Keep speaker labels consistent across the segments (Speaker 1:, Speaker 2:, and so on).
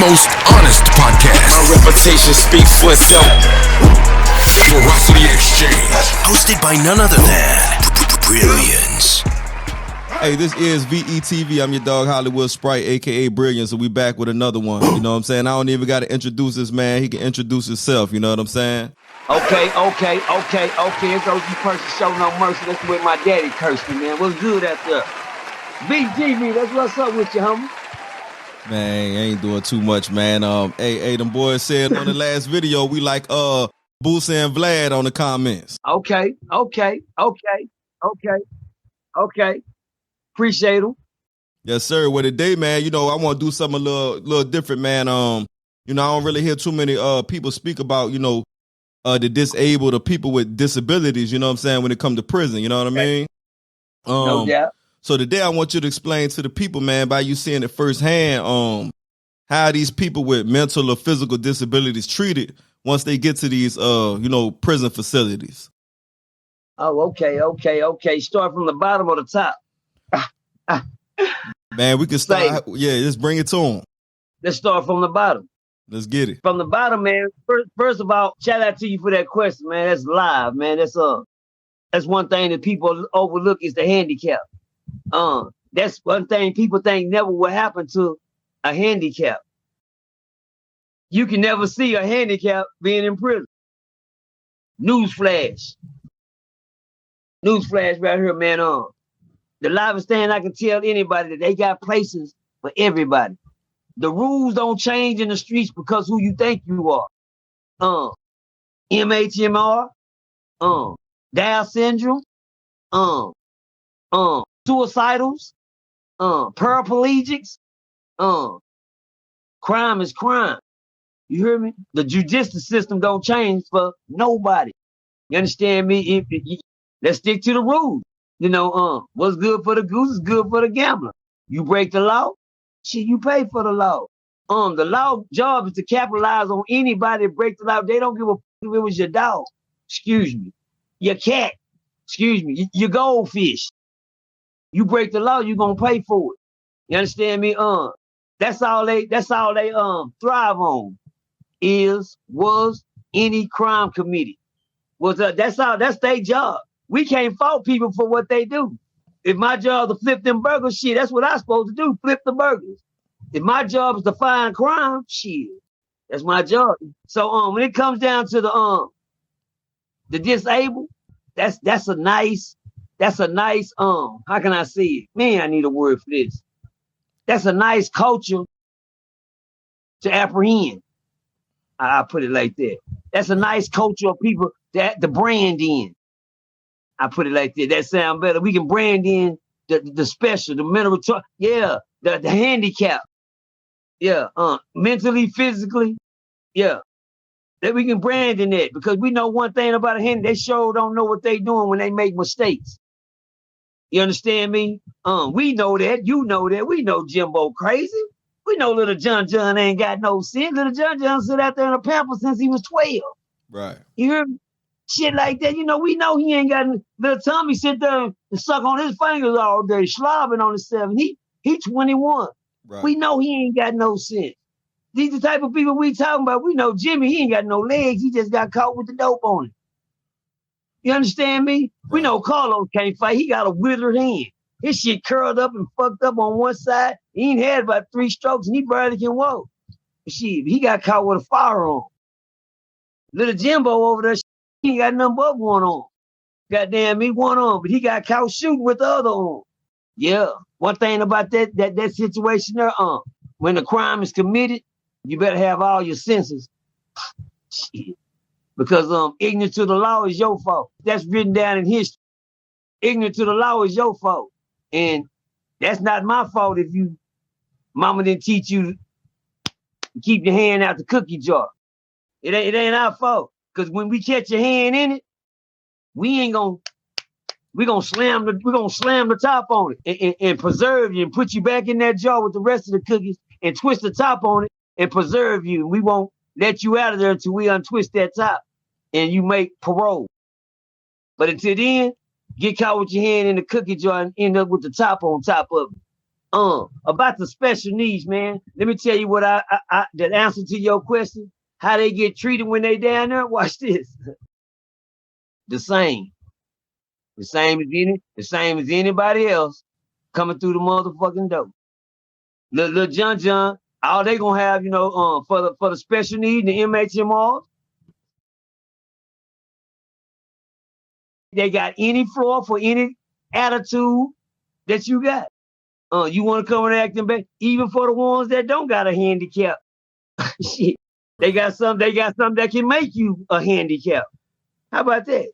Speaker 1: most honest podcast.
Speaker 2: My reputation speaks for itself.
Speaker 1: Veracity Exchange.
Speaker 3: Hosted by none other than Brilliance.
Speaker 4: Hey, this is V.E.T.V. I'm your dog Hollywood Spryte, a.k.a. Brilliance, so we back with another one. You know what I'm saying? I don't even got to introduce this man. He can introduce himself. You know what I'm saying?
Speaker 5: Okay. It's OGPERCY'S show no mercy. That's with my daddy cursed me, man. What's good out there? V.E.T.V, that's what's up with you, homie.
Speaker 4: Man, ain't doing too much, man. Hey, them boys said on the last video, we like Boosie and Vlad on the comments.
Speaker 5: Okay. Appreciate them.
Speaker 4: Yes, sir. Well, today, man, you know, I want to do something a little different, man. You know, I don't really hear too many people speak about, you know, the disabled or people with disabilities, you know what I'm saying, when it comes to prison, you know what I mean?
Speaker 5: No doubt.
Speaker 4: So today I want you to explain to the people, man, by you seeing it firsthand, how these people with mental or physical disabilities treated once they get to these, you know, prison facilities.
Speaker 5: Oh, okay. Start from the bottom or the top.
Speaker 4: Man, we can start. Yeah, just bring it to them.
Speaker 5: Let's start from the bottom.
Speaker 4: Let's get it.
Speaker 5: From the bottom, man. First of all, shout out to you for that question, man. That's live, man. That's one thing that people overlook is the handicap. That's one thing people think never will happen to a handicap. You can never see a handicap being in prison. Newsflash right here, man. The livest thing I can tell anybody that they got places for everybody. The rules don't change in the streets because who you think you are. MHMR, Down syndrome, suicidals, paraplegics, crime is crime. You hear me? The judicial system don't change for nobody. You understand me? Let's stick to the rules. You know, what's good for the goose is good for the gambler. You break the law, shit, you pay for the law. The law job is to capitalize on anybody that break the law. They don't give a fuck if it was your dog, excuse me, your cat, excuse me, your goldfish. You break the law, you gonna pay for it. You understand me? That's all they thrive on was any crime committed. That's their job. We can't fault people for what they do. If my job is to flip them burgers, shit, that's what I'm supposed to do, flip the burgers. If my job is to find crime, shit, that's my job. So when it comes down to the disabled, that's a nice, how can I say it? Man, I need a word for this. That's a nice culture to apprehend. I'll put it like that. That's a nice culture of people that the brand in. I put it like that. That sound better. We can brand in the special, the mental, the handicap. Yeah, mentally, physically, yeah. That we can brand in that because we know one thing about a handicap. They sure don't know what they doing when they make mistakes. You understand me? We know that. You know that. We know Jimbo crazy. We know little John ain't got no sin. Little John sit out there in a pamper since he was 12.
Speaker 4: Right.
Speaker 5: You hear me? Shit like that. You know, we know he ain't got little Tommy sit there and suck on his fingers all day, slobbing on his 7. He 21.
Speaker 4: Right.
Speaker 5: We know he ain't got no sense. These the type of people we talking about. We know Jimmy, he ain't got no legs. He just got caught with the dope on him. You understand me? Right. We know Carlos can't fight. He got a withered hand. His shit curled up and fucked up on one side. He ain't had about 3 strokes and he barely can walk. Shit, he got caught with a firearm. Little Jimbo over there, he ain't got nothing but one on. Goddamn me, one on, but he got caught shooting with the other on. Yeah. One thing about that situation there, when the crime is committed, you better have all your senses. Shit. Because ignorant to the law is your fault. That's written down in history. Ignorant to the law is your fault. And that's not my fault if mama didn't teach you to keep your hand out the cookie jar. It ain't our fault. Because when we catch your hand in it, we're gonna slam the top on it and preserve you and put you back in that jar with the rest of the cookies and twist the top on it and preserve you. We won't let you out of there until we untwist that top and you make parole. But until then, get caught with your hand in the cookie jar and end up with the top on top of it. About the special needs, man. Let me tell you what I that answer to your question. How they get treated when they down there? Watch this. The same. The same as anybody else coming through the motherfucking door. Little John, all they gonna have, for the special need, the MHMRs, they got any floor for any attitude that you got. You want to come and act them back, even for the ones that don't got a handicap. Shit, they got some that can make you a handicap. How about that?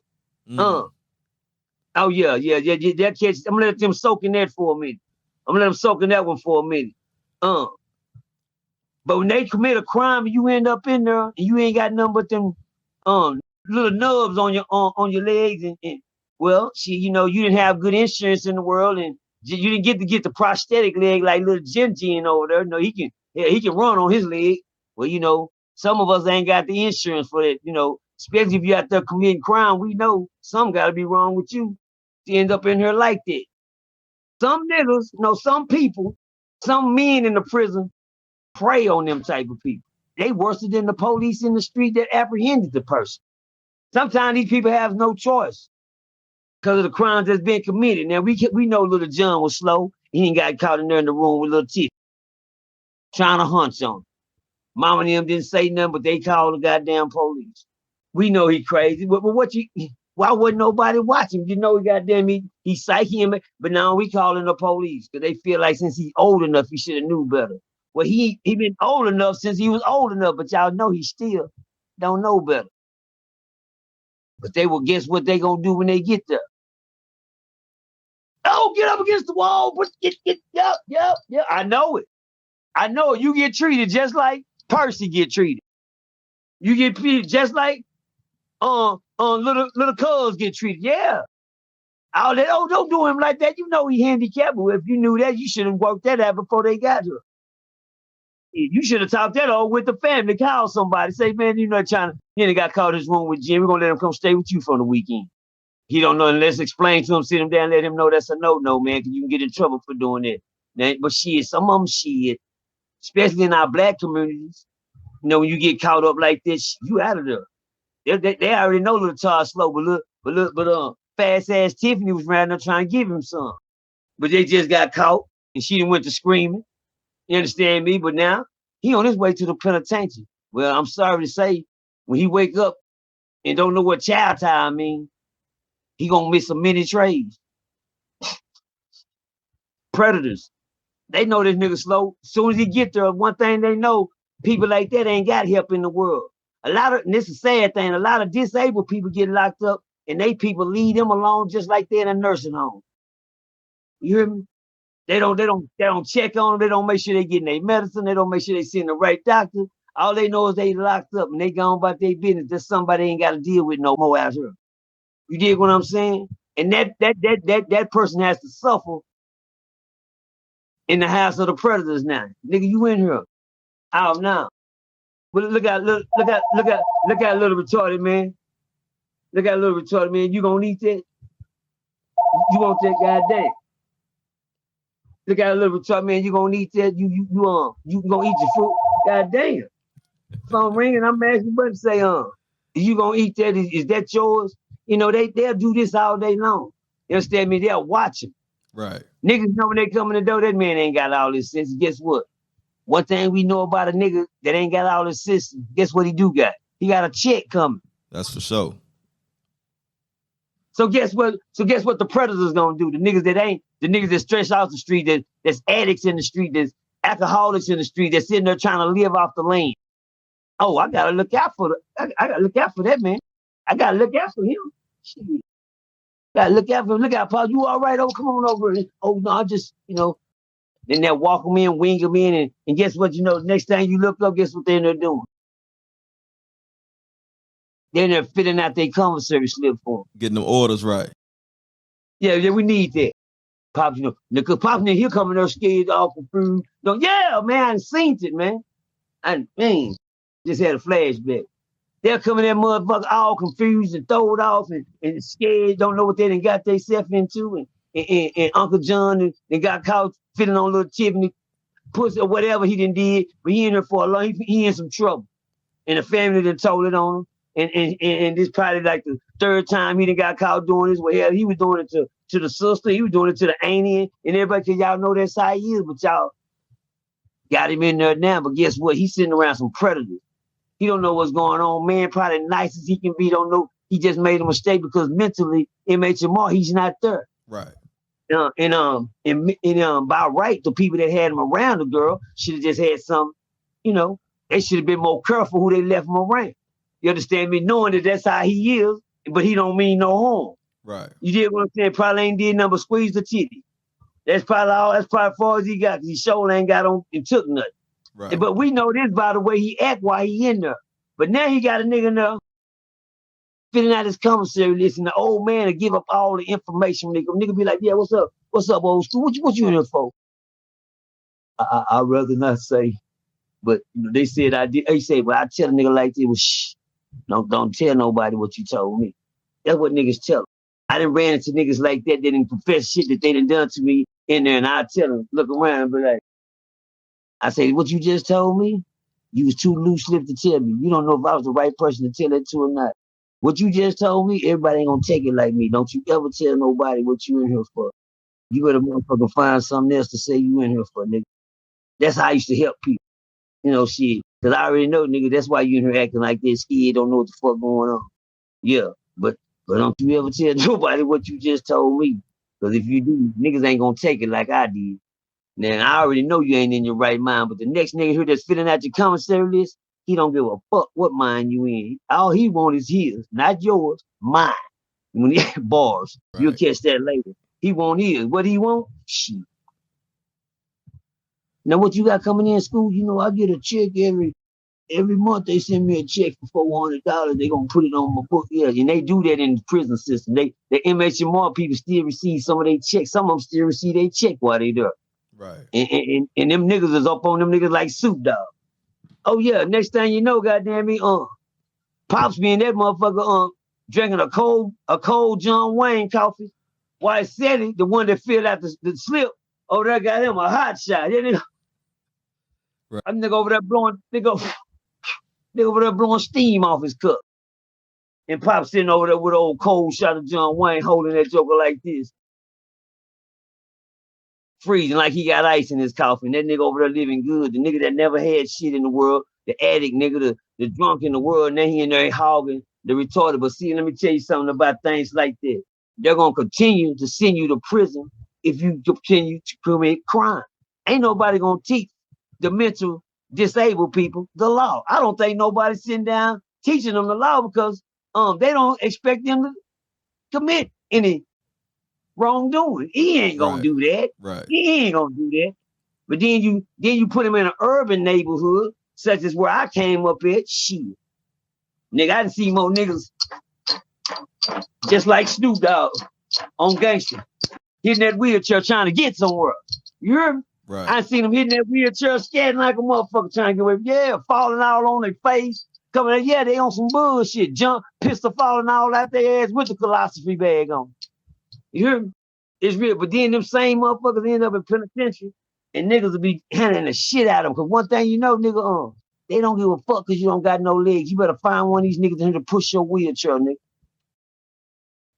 Speaker 5: Oh yeah. That catch. I'm gonna let them soak in that for a minute. I'm gonna let them soak in that one for a minute. But when they commit a crime and you end up in there and you ain't got nothing but them little nubs on your legs and well, you didn't have good insurance in the world and you didn't get the prosthetic leg like little Jin over there. No, he can run on his leg. Well, some of us ain't got the insurance for that, especially if you out there committing crime. We know something gotta be wrong with you to end up in here like that. Some niggas, some people, some men in the prison prey on them type of people. They worse than the police in the street that apprehended the person. Sometimes these people have no choice because of the crimes that's been committed. Now we know little John was slow. He ain't got caught in there in the room with little Tiff trying to hunch on him. Mama and them didn't say nothing, but they called the goddamn police. We know he crazy, but why wasn't nobody watching? He goddamn he psyching him, but now we calling the police because they feel like since he's old enough, he should have knew better. Well, he been old enough since he was old enough, but y'all know he still don't know better. But they will guess what they gonna do when they get there. Oh, get up against the wall. Yep. I know it. You get treated just like Percy get treated. You get treated just like little cuz get treated. Yeah. All that, don't do him like that. He handicapped. Well, if you knew that, you should have worked that out before they got here. You should have talked that all with the family. Call somebody. Say, man, you got caught in his room with Jim. We're gonna let him come stay with you for the weekend. He don't know, and let's explain to him, sit him down, let him know that's a no, man, because you can get in trouble for doing that. Now, but some of them, especially in our black communities, when you get caught up like this, you out of there. They already know little Todd slow, but fast ass Tiffany was around there trying to give him some. But they just got caught, and she done went to screaming. You understand me? But now he on his way to the penitentiary. Well, I'm sorry to say, when he wake up and don't know what child time mean, he gonna miss some many trades. Predators. They know this nigga slow. As soon as he get there, one thing they know, people like that ain't got help in the world. And this is a sad thing, a lot of disabled people get locked up and they people leave them alone just like they're in a nursing home. You hear me? They don't check on them. They don't make sure they getting their medicine. They don't make sure they seeing the right doctor. All they know is they locked up and they gone about their business. There's somebody ain't got to deal with no more out here. You dig what I'm saying? And that person has to suffer in the house of the predators now. Nigga, you in here. Out now. But look at little retarded man. Look at little retarded man. You gonna eat that? You want that goddamn? Look at a little retarded man. You gonna eat that? You gonna eat your food? Goddamn. Phone ringing. I'm asking but say you gonna eat that? Is that yours? They'll do this all day long. You understand me? They'll watch him.
Speaker 4: Right.
Speaker 5: Niggas know when they come in the door, that man ain't got all this sense. Guess what? One thing we know about a nigga that ain't got all this system, guess what he do got? He got a check coming.
Speaker 4: That's for sure.
Speaker 5: So guess what the predators gonna do? The niggas that stretch out the street, that's addicts in the street, that's alcoholics in the street, that's sitting there trying to live off the land. Oh, I gotta look out for I gotta look out for that man. I gotta look out for him. Shit. Gotta look out for him. Look out, Paul. You all right? Oh, come on over. Oh no, I just, then they'll walk them in, wing them in, and guess what? Next time you look up, guess what they're doing? They're in there filling out their commissary slip for them.
Speaker 4: Getting them orders right.
Speaker 5: Yeah, we need that. Pops, because Pops, he'll come in there scared, all confused. Yeah, man, I seen it, man. Just had a flashback. They'll come in there, motherfucker, all confused and throw it off and scared, don't know what they done got themselves into. And Uncle John and got caught feeling on little Tiffany pussy or whatever he done did, but he in there for a long, he in some trouble. And the family done told it on him. And this probably like the third time he done got caught doing this. Well, hell, he was doing it to the sister, he was doing it to the auntie and everybody, cause y'all know that's how he is, but y'all got him in there now. But guess what? He's sitting around some predators. He don't know what's going on. Man, probably nice as he can be, don't know. He just made a mistake because mentally, MHMR, he's not there.
Speaker 4: Right.
Speaker 5: By right, the people that had him around the girl should have just had some, they should have been more careful who they left him around. You understand me? Knowing that that's how he is, but he don't mean no harm.
Speaker 4: Right.
Speaker 5: You get what I'm saying? Probably ain't did nothing but squeeze the titty. That's probably all. That's probably as far as he got. Cause he sure ain't got on and took nothing.
Speaker 4: Right.
Speaker 5: But we know this by the way he act while he in there. But now he got a nigga in there filling out his commissary list, and the old man to give up all the information. Nigga be like, yeah, what's up? What's up, old school? What you in here for? I'd rather not say. But they said I did. They said, well, I tell a nigga like this, well, shh, don't tell nobody what you told me. That's what niggas tell them. I done ran into niggas like that didn't confess shit that they done to me in there, and I tell them, look around and be like, I say, what you just told me? You was too loose-lipped to tell me. You don't know if I was the right person to tell it to or not. What you just told me, everybody ain't gonna take it like me. Don't you ever tell nobody what you in here for. You better motherfucker find something else to say you in here for, nigga. That's how I used to help people. Shit. Cause I already know, nigga, that's why you in here acting like this. Scared, don't know what the fuck going on. Yeah, but don't you ever tell nobody what you just told me. Cause if you do, niggas ain't gonna take it like I did. Now, I already know you ain't in your right mind, but the next nigga here that's filling out your commissary list, he don't give a fuck what mind you in. All he want is his, not yours, mine. When he bars, right. You'll catch that later. He want his. What he want? Shit. Now, what you got coming in school, I get a check every month. They send me a check for $400. They gonna put it on my book. Yeah, and they do that in the prison system. The MHMR people still receive some of their checks. Some of them still receive their check while they there.
Speaker 4: Right.
Speaker 5: And them niggas is up on them niggas like soup dog. Oh yeah, next thing you know, goddamn me, Pops being that motherfucker, drinking a cold John Wayne coffee. While Seti, the one that filled out the slip, over there got him a hot shot. That nigga, right. That nigga over there blowing steam off his cup. And Pops sitting over there with an old cold shot of John Wayne holding that joker like this. Freezing like he got ice in his coffee. That nigga over there living good. The nigga that never had shit in the world. The addict nigga, the drunk in the world. And then he in there hogging the retarded. But see, let me tell you something about things like that. They're going to continue to send you to prison if you continue to commit crime. Ain't nobody going to teach the mental disabled people the law. I don't think nobody's sitting down teaching them the law because they don't expect them to commit any wrongdoing. He ain't gonna do that.
Speaker 4: Right.
Speaker 5: He ain't gonna do that. But then you put him in an urban neighborhood, such as where I came up at. Shit. Nigga, I done see more niggas just like Snoop Dogg on Gangster, hitting that wheelchair trying to get somewhere. You hear me?
Speaker 4: Right.
Speaker 5: I seen them hitting that wheelchair, scatting like a motherfucker trying to get away. Yeah, falling out on their face. Coming out, yeah, they on some bullshit. Jump, pistol falling all out their ass with the philosophy bag on. You hear me? It's real. But then them same motherfuckers end up in penitentiary and niggas will be handing the shit out of them. Because one thing you know, nigga, they don't give a fuck because you don't got no legs. You better find one of these niggas in here to push your wheelchair, nigga.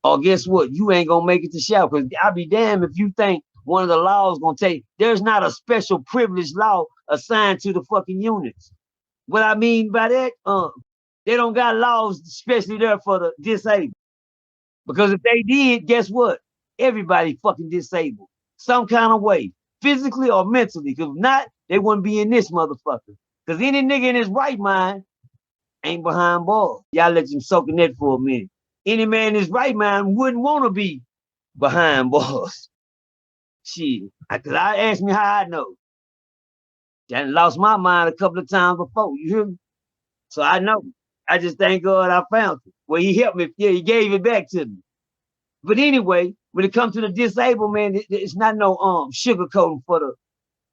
Speaker 5: Or guess what? You ain't going to make it to shout. Because I'll be damned if you think one of the laws going to take. There's not a special privilege law assigned to the fucking units. What I mean by that, they don't got laws especially there for the disabled. Because if they did, guess what? Everybody fucking disabled. Some kind of way. Physically or mentally. Because if not, they wouldn't be in this motherfucker. Because any nigga in his right mind ain't behind bars. Y'all let him soak in that for a minute. Any man in his right mind wouldn't want to be behind bars. Shit. Because I asked me how I know. I lost my mind a couple of times before. You hear me? So I know. I just thank God I found it. Well, he helped me. Yeah, he gave it back to me. But anyway, when it comes to the disabled, man, it's not no sugarcoating for the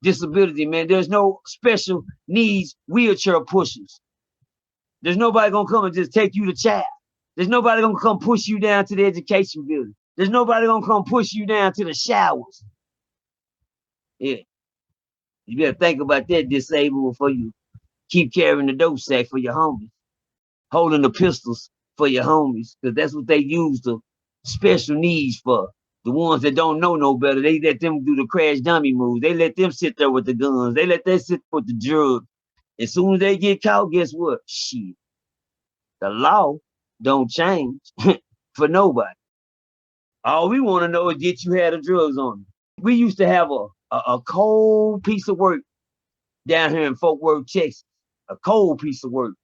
Speaker 5: disability, man. There's no special needs wheelchair pushers. There's nobody gonna come and just take you to child. There's nobody gonna come push you down to the education building. There's nobody gonna come push you down to the showers. Yeah, you better think about that disabled before you keep carrying the dope sack for your homies, holding the pistols for your homies, because that's what they use the special needs for. The ones that don't know no better, they let them do the crash dummy moves. They let them sit there with the guns. They let them sit with the drugs. As soon as they get caught, guess what? Shit, the law don't change for nobody. All we want to know is that you had the drugs on you. We used to have a cold piece of work down here in Fort Worth, Texas. A cold piece of work.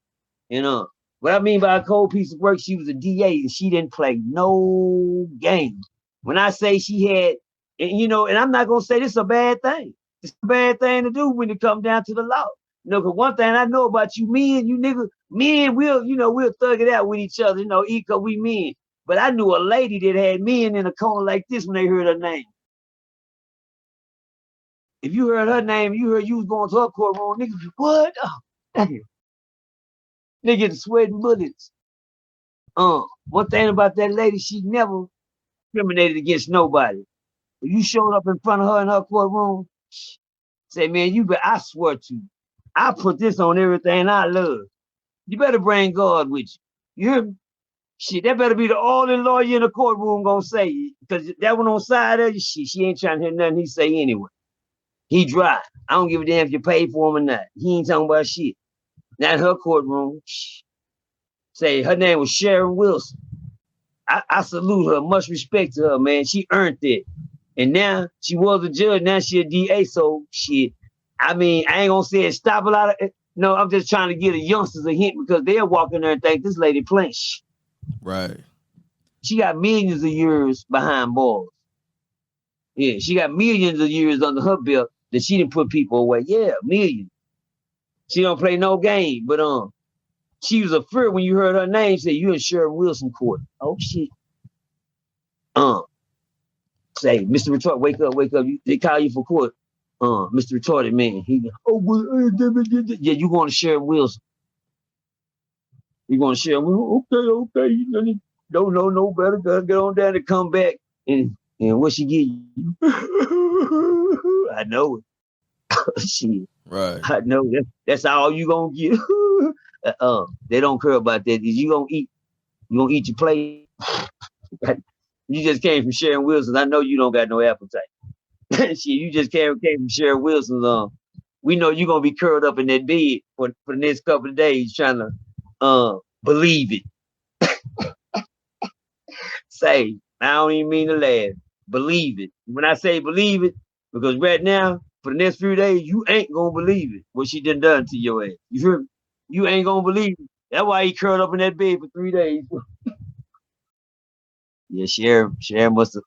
Speaker 5: You know, what I mean by a cold piece of work, she was a DA and she didn't play no game. When I say she had, and I'm not gonna say this is a bad thing. It's a bad thing to do when it comes down to the law. Cause one thing I know about you niggas, men we'll thug it out with each other, cause we men. But I knew a lady that had men in a corner like this when they heard her name. If you heard her name, you heard you was going to her courtroom, niggas, what? Oh, damn. They get sweating bullets. One thing about that lady, she never discriminated against nobody. If you showed up in front of her in her courtroom, say, man, I swear to you, I put this on everything I love. You better bring God with you. You hear me? Shit, that better be the only lawyer in the courtroom gonna say, because that one on side of you, she ain't trying to hear nothing he say anyway. He dry. I don't give a damn if you pay for him or not. He ain't talking about shit. Not in her courtroom. Say her name was Sharon Wilson. I salute her. Much respect to her, man. She earned it. And now she was a judge. Now she a DA. So shit. I mean, I ain't gonna say it stop a lot of it. No, I'm just trying to give the youngsters a hint because they'll walk in there and think this lady playing.
Speaker 4: Right.
Speaker 5: She got millions of years behind bars. Yeah, she got millions of years under her belt that she didn't put people away. Yeah, millions. She don't play no game, but she was a fear when you heard her name. Say you in Sharon Wilson court. Oh shit. Say Mr. Retarded, wake up, wake up. They call you for court. Mr. Retarded man. He yeah, you going to Sharon Wilson. You going to Sharon Wilson? Okay. You don't know no better. Gotta get on down and come back. And what she get you? I know it. Shit.
Speaker 4: Right.
Speaker 5: I know that. That's all you gonna get. They don't care about that. You gonna eat your plate. You just came from Sharon Wilson. I know you don't got no appetite. Shit, you just came from Sharon Wilson's. We know you're gonna be curled up in that bed for the next couple of days trying to believe it. Say, I don't even mean to laugh. Believe it. When I say believe it, because right now, for the next few days, you ain't gonna believe it. What she done to your ass. You hear me? You ain't gonna believe it. That's why he curled up in that bed for 3 days. Yeah, Sharon must have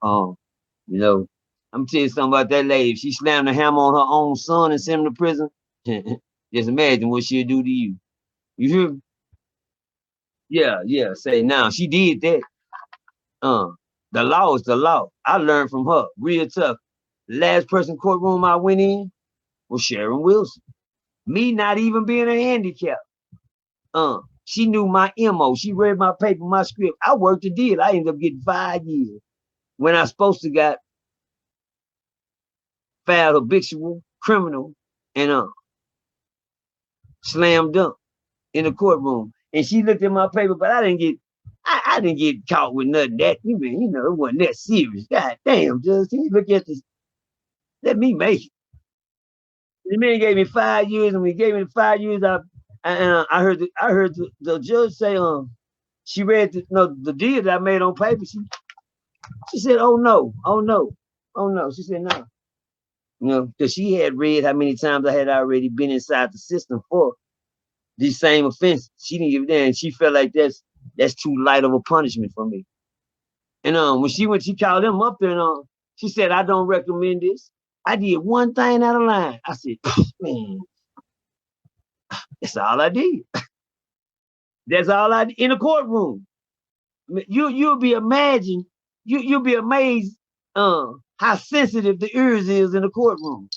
Speaker 5: I'm telling you something about that lady. If she slammed the hammer on her own son and sent him to prison, just imagine what she'll do to you. You hear me? Yeah. Say now she did that. The law is the law. I learned from her real tough. The last person courtroom I went in was Sharon Wilson. Me not even being a handicap. She knew my MO. She read my paper, my script. I worked a deal. I ended up getting 5 years. When I supposed to got fouled habitual criminal and slam dunk in the courtroom. And she looked at my paper, but I didn't get caught with nothing that it wasn't that serious. God damn, Judge, look at this. Let me make it. The man gave me 5 years, and when he gave me the 5 years, I heard the judge say, she read the deal that I made on paper. She said, oh no. She said no. Because she had read how many times I had already been inside the system for these same offenses. She didn't give a damn. She felt like that's too light of a punishment for me. And when she called them up there and she said, I don't recommend this. I did one thing out of line. I said, man, that's all I did. That's all I did in the courtroom. You'll be amazed how sensitive the ears is in the courtroom.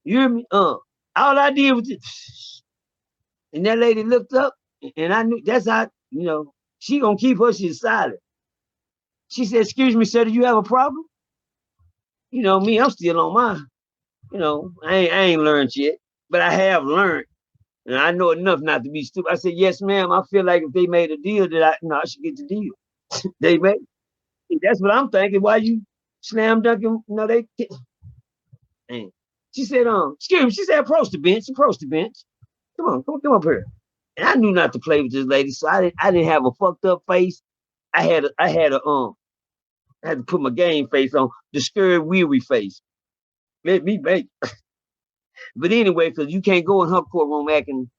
Speaker 5: You hear me? All I did was just, and that lady looked up, and I knew that's how, she gonna keep her shit silent. She said, excuse me, sir, do you have a problem? Me, I'm still on mine. I ain't learned yet, but I have learned. And I know enough not to be stupid. I said, yes, ma'am. I feel like if they made a deal that I should get the deal. They made. That's what I'm thinking. Why you slam dunking? No, they. Man. She said, excuse me. She said, approach the bench. Approach the bench. Come up here. And I knew not to play with this lady, so I didn't have a fucked up face. I had to put my game face on, the scared, weary face. Let me make. But anyway, because you can't go in her courtroom acting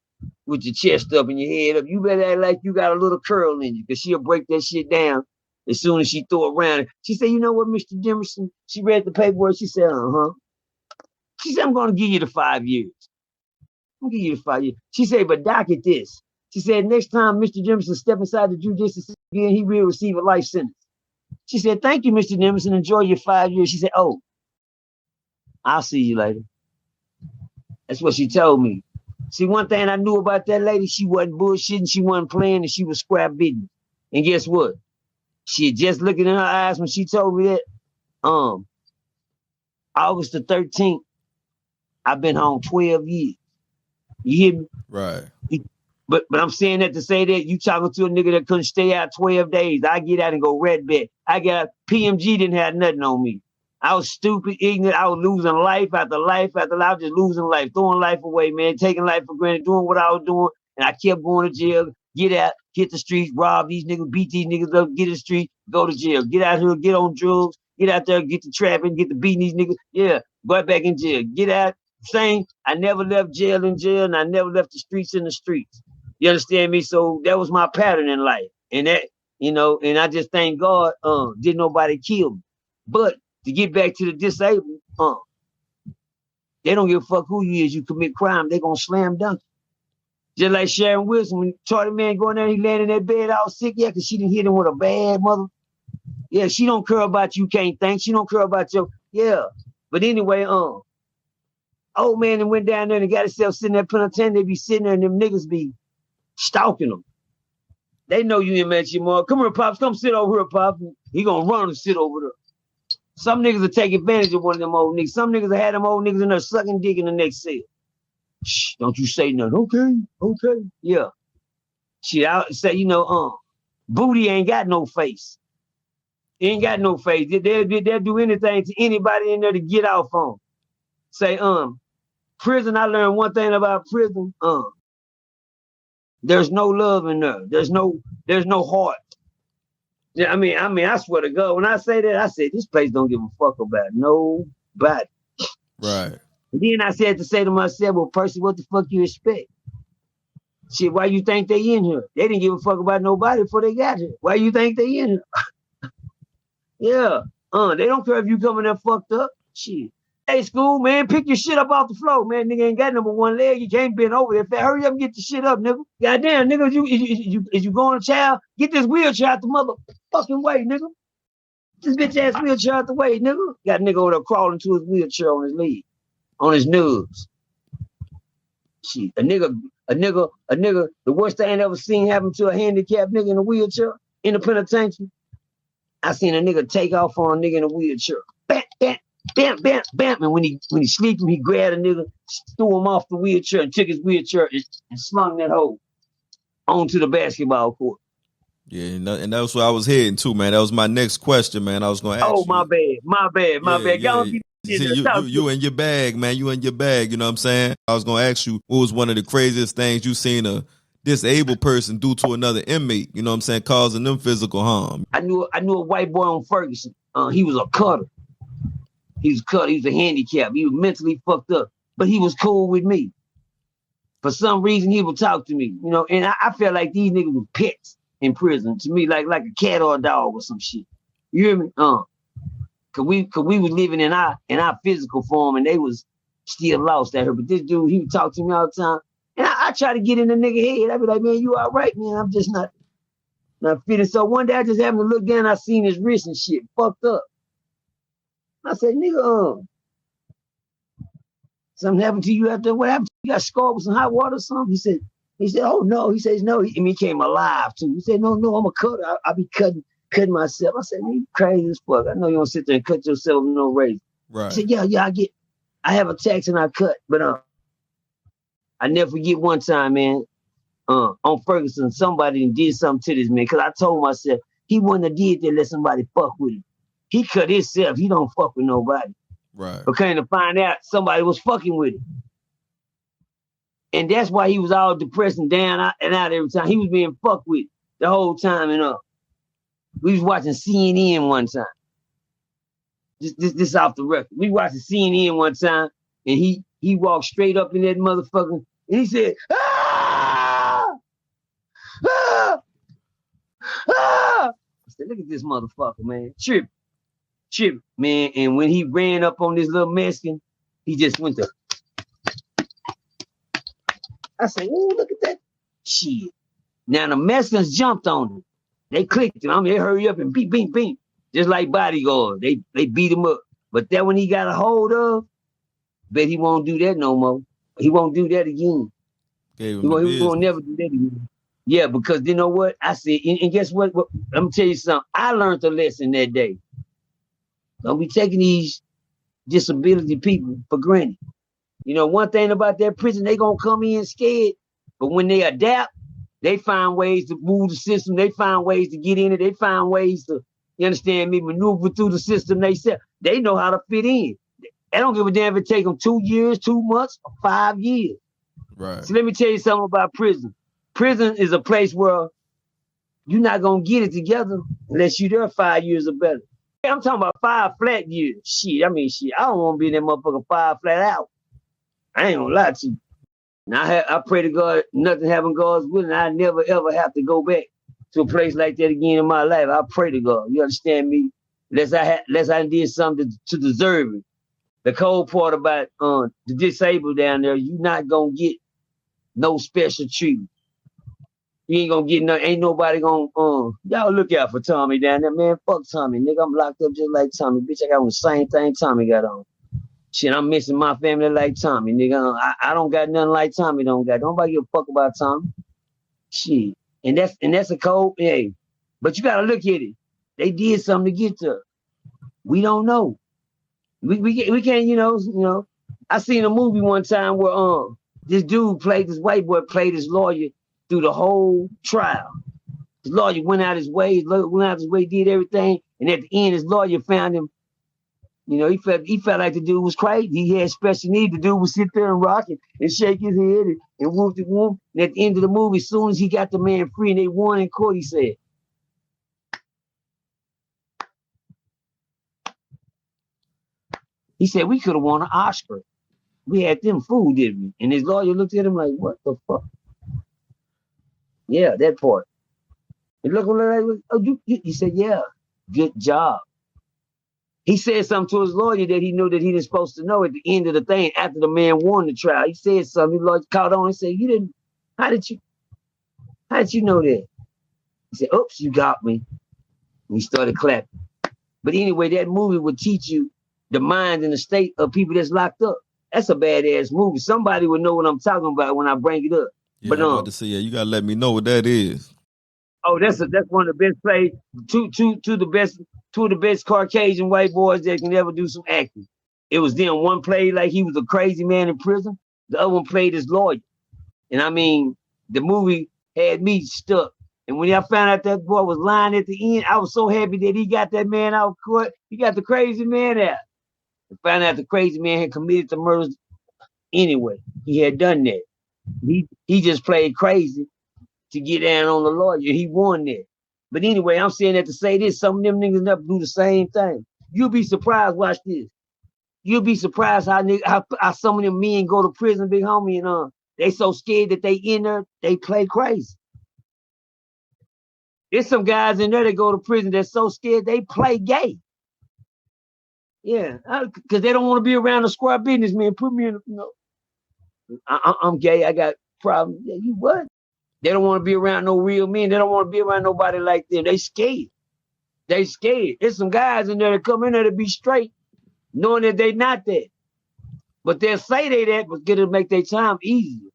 Speaker 5: with your chest up and your head up. You better act like you got a little curl in you, because she'll break that shit down as soon as she throw it around. She said, you know what, Mr. Jimerson? She read the paperwork. She said, uh-huh. She said, I'm going to give you the 5 years. I'm going to give you the 5 years. She said, but docket this. She said, next time Mr. Jimerson step inside the judicial system again, he will receive a life sentence. She said, thank you, Mr. Jimerson. Enjoy your 5 years. She said, oh, I'll see you later. That's what she told me. See, one thing I knew about that lady, she wasn't bullshitting, she wasn't playing, and she was scrap business. And guess what? She had just looking in her eyes when she told me that. August the 13th, I've been home 12 years. You hear me?
Speaker 4: Right.
Speaker 5: But I'm saying that to say that you talking to a nigga that couldn't stay out 12 days. I get out and go red bed. I get out. PMG didn't have nothing on me. I was stupid, ignorant. I was losing life after life after life. I was just losing life, throwing life away, man, taking life for granted, doing what I was doing. And I kept going to jail, get out, hit the streets, rob these niggas, beat these niggas up, get in the street, go to jail. Get out here, get on drugs, get out there, get the trapping, get the beating these niggas. Yeah, go back in jail. Get out. Same. I never left jail in jail, and I never left the streets in the streets. You understand me? So that was my pattern in life. And that, and I just thank God, didn't nobody kill me. But to get back to the disabled, they don't give a fuck who you is. You commit crime, they gonna slam dunk you. Just like Sharon Wilson, when Charlie Man going there, he landed in that bed all sick, yeah, because she didn't hit him with a bad mother. Yeah, she don't care about you can't think. She don't care about your, yeah. But anyway, old man and went down there and got himself sitting there penitentiary. They be sitting there and them niggas be stalking them. They know you ain't met you more. Come here, Pops. Come sit over here, Pops. He gonna run and sit over there. Some niggas will take advantage of one of them old niggas. Some niggas will have them old niggas in there sucking dick in the next cell. Shh, don't you say nothing. Okay. Yeah. Shit, I say, Booty ain't got no face. He ain't got no face. They'll do anything to anybody in there to get off on. Say, prison, I learned one thing about prison. There's no love in there. There's no heart. Yeah, I mean, I swear to God, when I say that, I said this place don't give a fuck about nobody.
Speaker 4: Right.
Speaker 5: And then I said to say to myself, well, Percy, what the fuck you expect? Shit, why you think they in here? They didn't give a fuck about nobody before they got here. Why you think they in here? Yeah. They don't care if you coming there fucked up. Shit. Hey, school, man, pick your shit up off the floor, man. Nigga ain't got number one leg. You can't bend over there. Hurry up and get the shit up, nigga. Goddamn, nigga, is you going to child? Get this wheelchair out the motherfucking way, nigga. This bitch ass wheelchair out the way, nigga. Got a nigga over there crawling to his wheelchair on his leg, on his nubs. Shit, a nigga, the worst thing I ever seen happen to a handicapped nigga in a wheelchair in the penitentiary. I seen a nigga take off on a nigga in a wheelchair. Bam, bam. Bam, bam, bam. And when he sleeping, he grabbed a nigga, threw him off the wheelchair and took his wheelchair and slung that hole onto the basketball court.
Speaker 4: Yeah, and that's where I was heading to, man. That was my next question, man. I was going to ask you.
Speaker 5: Oh, my bad.
Speaker 4: Yeah. You in your bag, man. You in your bag, you know what I'm saying? I was going to ask you, what was one of the craziest things you seen a disabled person do to another inmate, you know what I'm saying, causing them physical harm?
Speaker 5: I knew a white boy on Ferguson. He was a cutter. He was cut. He was a handicap. He was mentally fucked up, but he was cool with me. For some reason, he would talk to me, and I felt like these niggas were pets in prison to me, like a cat or a dog or some shit. You hear me? Cause we was living in our physical form, and they was still lost at her. But this dude, he would talk to me all the time, and I try to get in the nigga head. I'd be like, man, you all right, man? I'm just not fitting. So one day I just happened to look down. I seen his wrist and shit fucked up. I said, nigga, something happened to you after what happened to you? You got scarred with some hot water or something? He said, oh no. He says, no. He became alive too. He said, no, I'm a cutter. I'll be cutting myself. I said, man, you crazy as fuck. I know you don't sit there and cut yourself with no razor.
Speaker 4: Right.
Speaker 5: He said, yeah, I get. I have a tax and I cut, but I never forget one time, man. On Ferguson, somebody did something to this man because I told myself he wouldn't have did that unless somebody fuck with him. He cut himself. He don't fuck with nobody.
Speaker 4: Right.
Speaker 5: But came to find out somebody was fucking with him. And that's why he was all depressed and down and out every time. He was being fucked with the whole time. And we was watching CNN one time. This off the record. We watching CNN one time, and he walked straight up in that motherfucker, and he said, "Ah! Ah! Ah!" I said, "Look at this motherfucker, man. Trip, man." And when he ran up on this little Mexican, he just went to. I said, "Oh, look at that shit." Now the Mexicans jumped on him. They clicked him. I mean, they hurry up and beat. Just like bodyguards. They beat him up. But that one he got a hold of, bet he won't do that no more. He won't do that again. He won't never do that again. Yeah, because you know what? I said, and guess what? I'm gonna tell you something. I learned a lesson that day. Don't be taking these disability people for granted. You know, one thing about that prison, they gonna come in scared, but when they adapt, they find ways to move the system. They find ways to get in it. They find ways to, you understand me, maneuver through the system themselves. They know how to fit in. They don't give a damn if it take them 2 years, 2 months, or 5 years.
Speaker 4: Right.
Speaker 5: So let me tell you something about prison. Prison is a place where you're not gonna get it together unless you're there 5 years or better. I'm talking about 5 flat years. Shit, I don't want to be in that motherfucker 5 flat out. I ain't gonna lie to you. Now I pray to God nothing happen God's will, and I never ever have to go back to a place like that again in my life. I pray to God. You understand me? Unless I did something to deserve it. The cold part about the disabled down there, you not gonna get no special treatment. You ain't gonna get no. Ain't nobody gonna. Y'all look out for Tommy down there, man. Fuck Tommy, nigga. I'm locked up just like Tommy, bitch. I got on the same thing Tommy got on. Shit, I'm missing my family like Tommy, nigga. I don't got nothing like Tommy don't got. Nobody give a fuck about Tommy. Shit. And that's a cold, hey. But you gotta look at it. They did something to get to us. We don't know. We can't, you know. I seen a movie one time where this white boy played his lawyer through the whole trial. His lawyer went out his way, did everything, and at the end his lawyer found him. You know, he felt like the dude was crazy. He had special needs. The dude would sit there and rock and shake his head and whoop the whoop. And at the end of the movie, as soon as he got the man free and they won in court, he said, we could have won an Oscar. We had them fooled, didn't we? And his lawyer looked at him like, what the fuck? Yeah, that part. And look like, oh, he said, yeah, good job. He said something to his lawyer that he knew that he didn't supposed to know at the end of the thing after the man won the trial. He said something. His lawyer caught on and said, how did you know that? He said, oops, you got me. And he started clapping. But anyway, that movie would teach you the mind and the state of people that's locked up. That's a badass movie. Somebody would know what I'm talking about when I bring it up.
Speaker 4: Yeah, I'm about to say, you gotta let me know what that is.
Speaker 5: Oh, that's one of the best plays. Two of the best Caucasian white boys that can ever do some acting. It was them. One played like he was a crazy man in prison. The other one played his lawyer. And I mean, the movie had me stuck. And when I found out that boy was lying at the end, I was so happy that he got that man out of court. He got the crazy man out. And found out the crazy man had committed the murders anyway. He had done that. He just played crazy to get down on the lawyer. He won that. But anyway, I'm saying that to say this, some of them niggas never do the same thing. You'll be surprised, watch this. You'll be surprised how some of them men go to prison, big homie, and they so scared that they in there, they play crazy. There's some guys in there that go to prison that's so scared they play gay. Yeah, because they don't want to be around the square business, man. Put me in, I'm gay, I got problems. Yeah, you what? They don't want to be around no real men. They don't want to be around nobody like them. They scared. There's some guys in there that come in there to be straight, knowing that they not that. But they'll say they that, but get to make their time easier.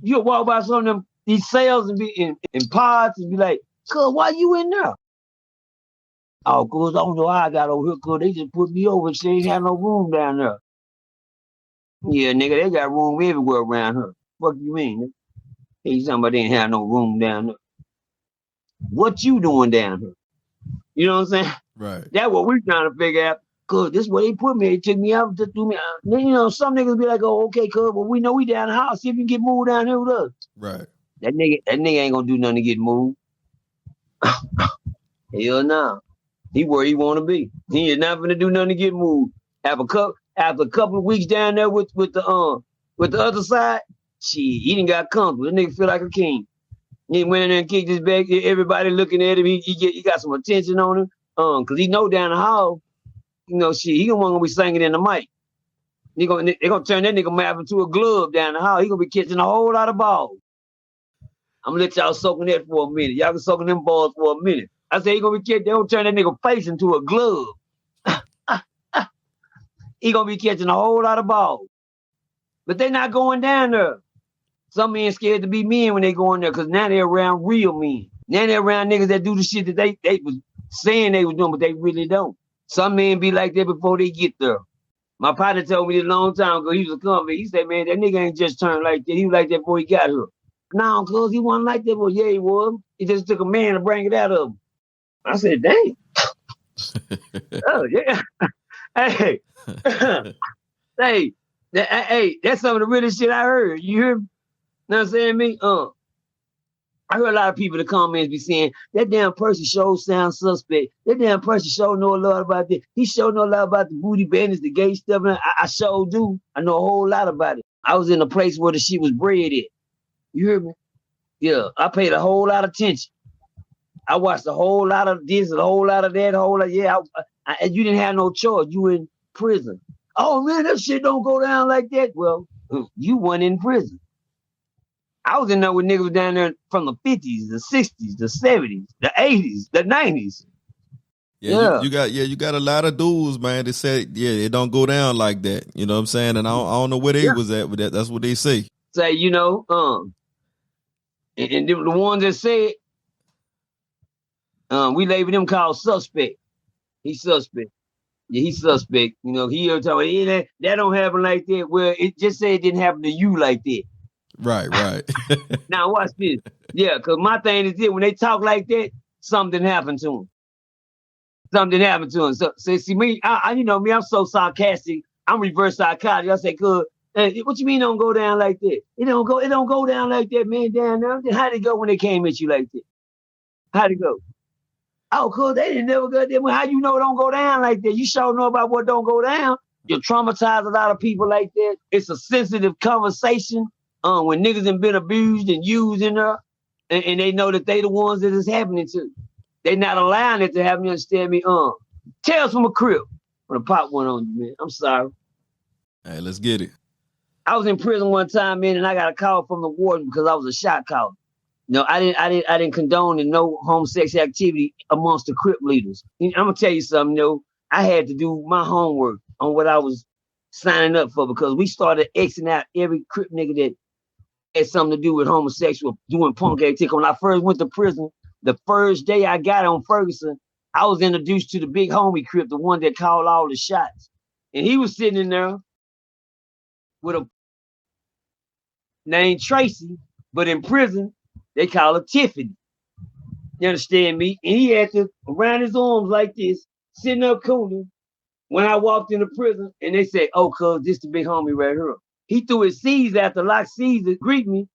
Speaker 5: You'll walk by some of them, these cells and be in pods and be like, cuz, why you in there? Oh, cuz I don't know how I got over here, cuz they just put me over and say ain't got no room down there. Yeah, nigga, they got room everywhere around here. Fuck you mean? Nigga? Hey, talking about they ain't have no room down there. What you doing down here? You know what I'm saying?
Speaker 4: Right.
Speaker 5: That's what we trying to figure out. Cause this is where they put me. They took me out to do me out. Then, you know, some niggas be like, oh, okay, cuz, but we know we down the house. See if you can get moved down here with us.
Speaker 4: Right.
Speaker 5: That nigga ain't gonna do nothing to get moved. Hell no. He where he wanna be. He is not gonna do nothing to get moved. After a couple of weeks down there with the other side, shit, he done got comfortable. That nigga feel like a king. He went in there and kicked his back. Everybody looking at him. He got some attention on him. Cause he know down the hall, you know, shit, he gonna be singing in the mic. They gonna turn that nigga mouth into a glove down the hall. He gonna be catching a whole lot of balls. I'm gonna let y'all soak in that for a minute. Y'all can soak in them balls for a minute. I say he gonna be catching. They gonna turn that nigga face into a glove. He gonna be catching a whole lot of balls. But they not going down there. Some men scared to be men when they go in there, cause now they're around real men. Now they're around niggas that do the shit that they was saying they was doing, but they really don't. Some men be like that before they get there. My partner told me this a long time ago. He was a company. He said, man, that nigga ain't just turned like that. He was like that before he got here. No, cuz he wasn't like that. Well, yeah, he was. It just took a man to bring it out of him. I said, dang. Oh, yeah. Hey. Hey, that's some of the realest shit I heard. You hear me? Know what I'm saying, me? I heard a lot of people in the comments be saying, that damn Percy show sounds suspect. That damn Percy show know a lot about this. He sure know a lot about the booty bandits, the gay stuff. I sure do. I know a whole lot about it. I was in a place where the shit was bred at. You hear me? Yeah, I paid a whole lot of attention. I watched a whole lot of this, a whole lot of that, a whole lot. Yeah, you didn't have no choice. You in prison. Oh, man, that shit don't go down like that. Well, you weren't in prison. I was in there with niggas down there from the 50s, the 60s, the 70s, the 80s, the 90s.
Speaker 4: Yeah, you got a lot of dudes, man, that said, yeah, it don't go down like that. You know what I'm saying? And I don't know where they was at with that. That's what they say.
Speaker 5: Say, you know, and the ones that said, we label them called suspect. He's suspect. Yeah, he's suspect. You know, he told me that don't happen like that. Well, it just said it didn't happen to you like that.
Speaker 4: Right.
Speaker 5: Now watch this. Yeah, because my thing is this, when they talk like that, something happened to them. Something happened to him. So see me, you know me, I'm so sarcastic. I'm reverse psychology. I say, good. What you mean don't go down like that? It don't go down like that, man. Down there. How'd it go when they came at you like that? How'd it go? Oh, cool. They didn't never go there. Well, how you know it don't go down like that? You sure know about what don't go down. You traumatize a lot of people like that. It's a sensitive conversation. When niggas have been abused and used in there, and they know that they the ones that it's happening to. They not allowing it to happen. You understand me? Tales from a crib. I'm gonna pop one on you, man. I'm sorry.
Speaker 4: Hey, let's get it.
Speaker 5: I was in prison one time, man, and I got a call from the warden because I was a shot caller. No, I didn't condone no homosexual activity amongst the Crip leaders. I'm gonna tell you something, I had to do my homework on what I was signing up for because we started Xing out every Crip nigga that had something to do with homosexual, doing punk activity. When I first went to prison, the first day I got on Ferguson, I was introduced to the big homie Crip, the one that called all the shots. And he was sitting in there with a named Tracy, but in prison, they call her Tiffany. You understand me? And he had to around his arms like this, sitting up cooling. When I walked into prison, and they said, oh, cuz this the big homie right here. He threw his C's after lock C's to greet me.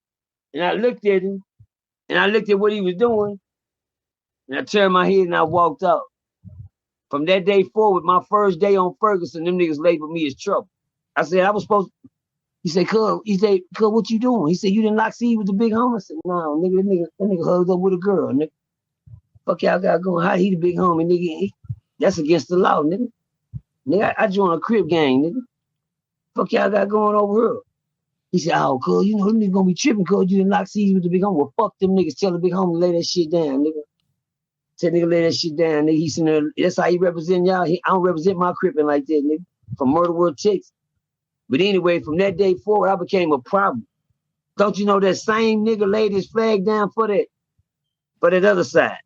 Speaker 5: And I looked at him, and I looked at what he was doing. And I turned my head and I walked out. From that day forward, my first day on Ferguson, them niggas labeled me as trouble. I said, I was supposed to. He said, cuz, what you doing? He said, you didn't lock C with the big homie? I said, no, nigga, that nigga hugged up with a girl, nigga. Fuck y'all got going. How he the big homie, nigga? That's against the law, nigga. Nigga, I joined a Crip gang, nigga. Fuck y'all got going over here. He said, oh, cuz, them niggas gonna be tripping, cuz you didn't lock C with the big homie. Well, fuck them niggas. Tell the big homie to lay that shit down, nigga. Tell nigga lay that shit down, nigga. He's in there. That's how he represent y'all. I don't represent my Crippin' like that, nigga. From Murder World, Texas. But anyway, from that day forward, I became a problem. Don't you know that same nigga laid his flag down for that other side?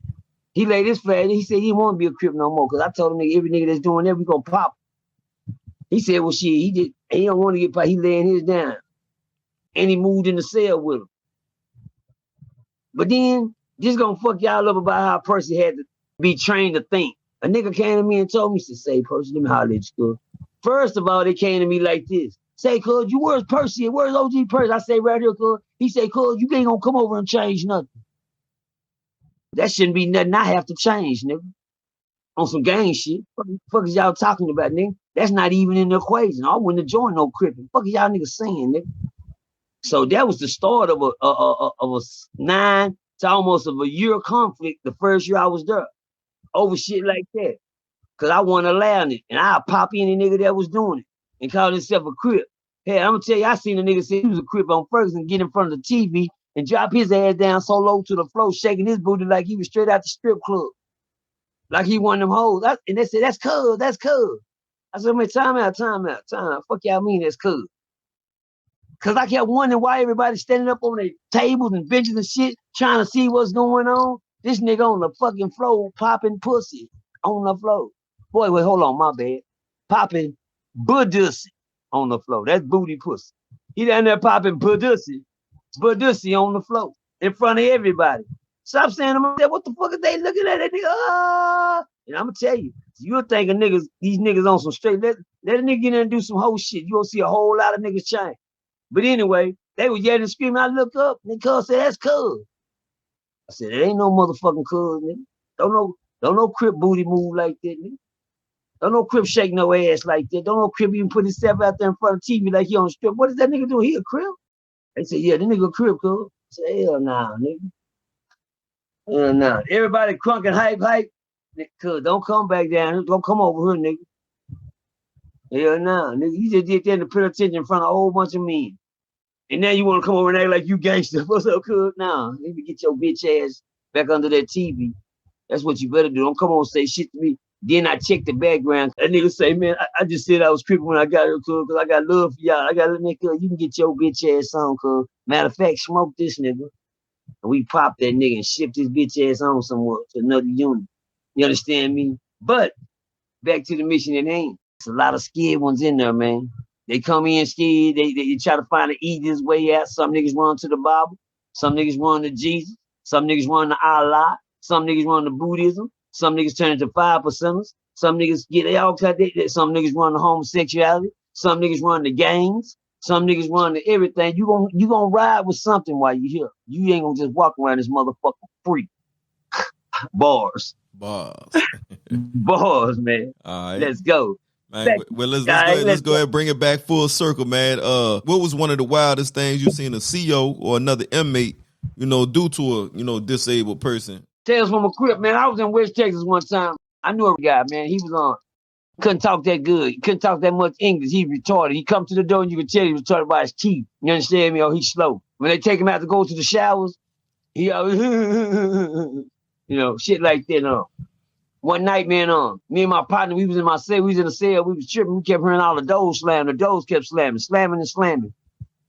Speaker 5: He laid his flag. He said he didn't want to be a Crip no more. Because I told him, nigga, every nigga that's doing that, we gonna pop. He said, well, shit, he did. And he don't want to get caught. He laying his down. And he moved in the cell with him. But then, this gonna fuck y'all up about how Percy had to be trained to think. A nigga came to me and told me, he said, say, Percy, let me holler at you. First of all, they came to me like this. Say, cuz, you where's Percy? Where's OG Percy? I say, right here, cuz. He say, cuz, you ain't gonna come over and change nothing. That shouldn't be nothing I have to change, nigga. On some gang shit. What the fuck is y'all talking about, nigga? That's not even in the equation. I wouldn't have joined no crippin'. Fuck is y'all niggas saying, nigga? So that was the start of a 9 to almost of a year conflict the first year I was there. Over shit like that. Cause I wasn't allowing it. And I'll pop any nigga that was doing it and call himself a crip. Hey, I'm gonna tell you, I seen a nigga say he was a crip on Ferguson, get in front of the TV and drop his ass down so low to the floor, shaking his booty like he was straight out the strip club. Like he one of them hoes. And they said, that's cuz, that's cuz. I said, man, time out. Fuck y'all mean that's cuz. Cause I kept wondering why everybody standing up on their tables and benches and shit, trying to see what's going on. This nigga on the fucking floor popping pussy on the floor. Boy, wait, hold on, my bad. Popping budussy on the floor. That's booty pussy. He down there popping budussy on the floor in front of everybody. Stop saying to myself, what the fuck are they looking at? That nigga, And I'm gonna tell you, you'll think of niggas, these niggas on some straight. Let a nigga get in there and do some whole shit. You gonna see a whole lot of niggas change. But anyway, they was yelling and screaming. I look up, and cuz said, that's cuz. I said, it ain't no motherfucking cuz, nigga. Don't no crip booty move like that, nigga. Don't no crip shake no ass like that. Don't no crip even put himself out there in front of TV like he on the strip. What is that nigga doing? He a crip? They said, yeah, the nigga a crip, cuz. I said, hell nah, nigga. Hell nah. Everybody crunk and hype. Cuz, don't come back down. Don't come over here, nigga. Hell nah, nigga. You just did that to put attention in front of a whole bunch of men. And now you want to come over and act like you gangster. What's up, cuz? Nah, let me get your bitch ass back under that TV. That's what you better do. Don't come on and say shit to me. Then I check the background. That nigga say, man, I just said I was creeping when I got here, cuz, because I got love for y'all. I got to let me, cuz, you can get your bitch ass on, cuz. Matter of fact, smoke this nigga. And we pop that nigga and ship this bitch ass on somewhere to another unit. You understand me? But back to the mission at hand. There's a lot of scared ones in there, man. They come in scared. They try to find the easiest way out. Some niggas run to the Bible. Some niggas run to Jesus. Some niggas run to Allah. Some niggas run to Buddhism. Some niggas turn to 5%ers. Some niggas get all kind of. Some niggas run to homosexuality. Some niggas run to gangs. Some niggas run to everything. You gonna ride with something while you here. You ain't gonna just walk around this motherfucker free. Bars. Bars, man. All right. Let's go.
Speaker 4: Man, well, let's go ahead and bring it back full circle, man. What was one of the wildest things you've seen a CO or another inmate, do to a, disabled person?
Speaker 5: Tales from a crib, man. I was in West Texas one time. I knew a guy, man. He was on. Couldn't talk that good. He couldn't talk that much English. He retarded. He come to the door and you could tell he was retarded by his teeth. You understand me? Or he's slow. When they take him out to go to the showers, he always, shit like that. One night, man, me and my partner, we was in my cell. We was in the cell. We was tripping. We kept hearing all the doors slam. The doors kept slamming and slamming.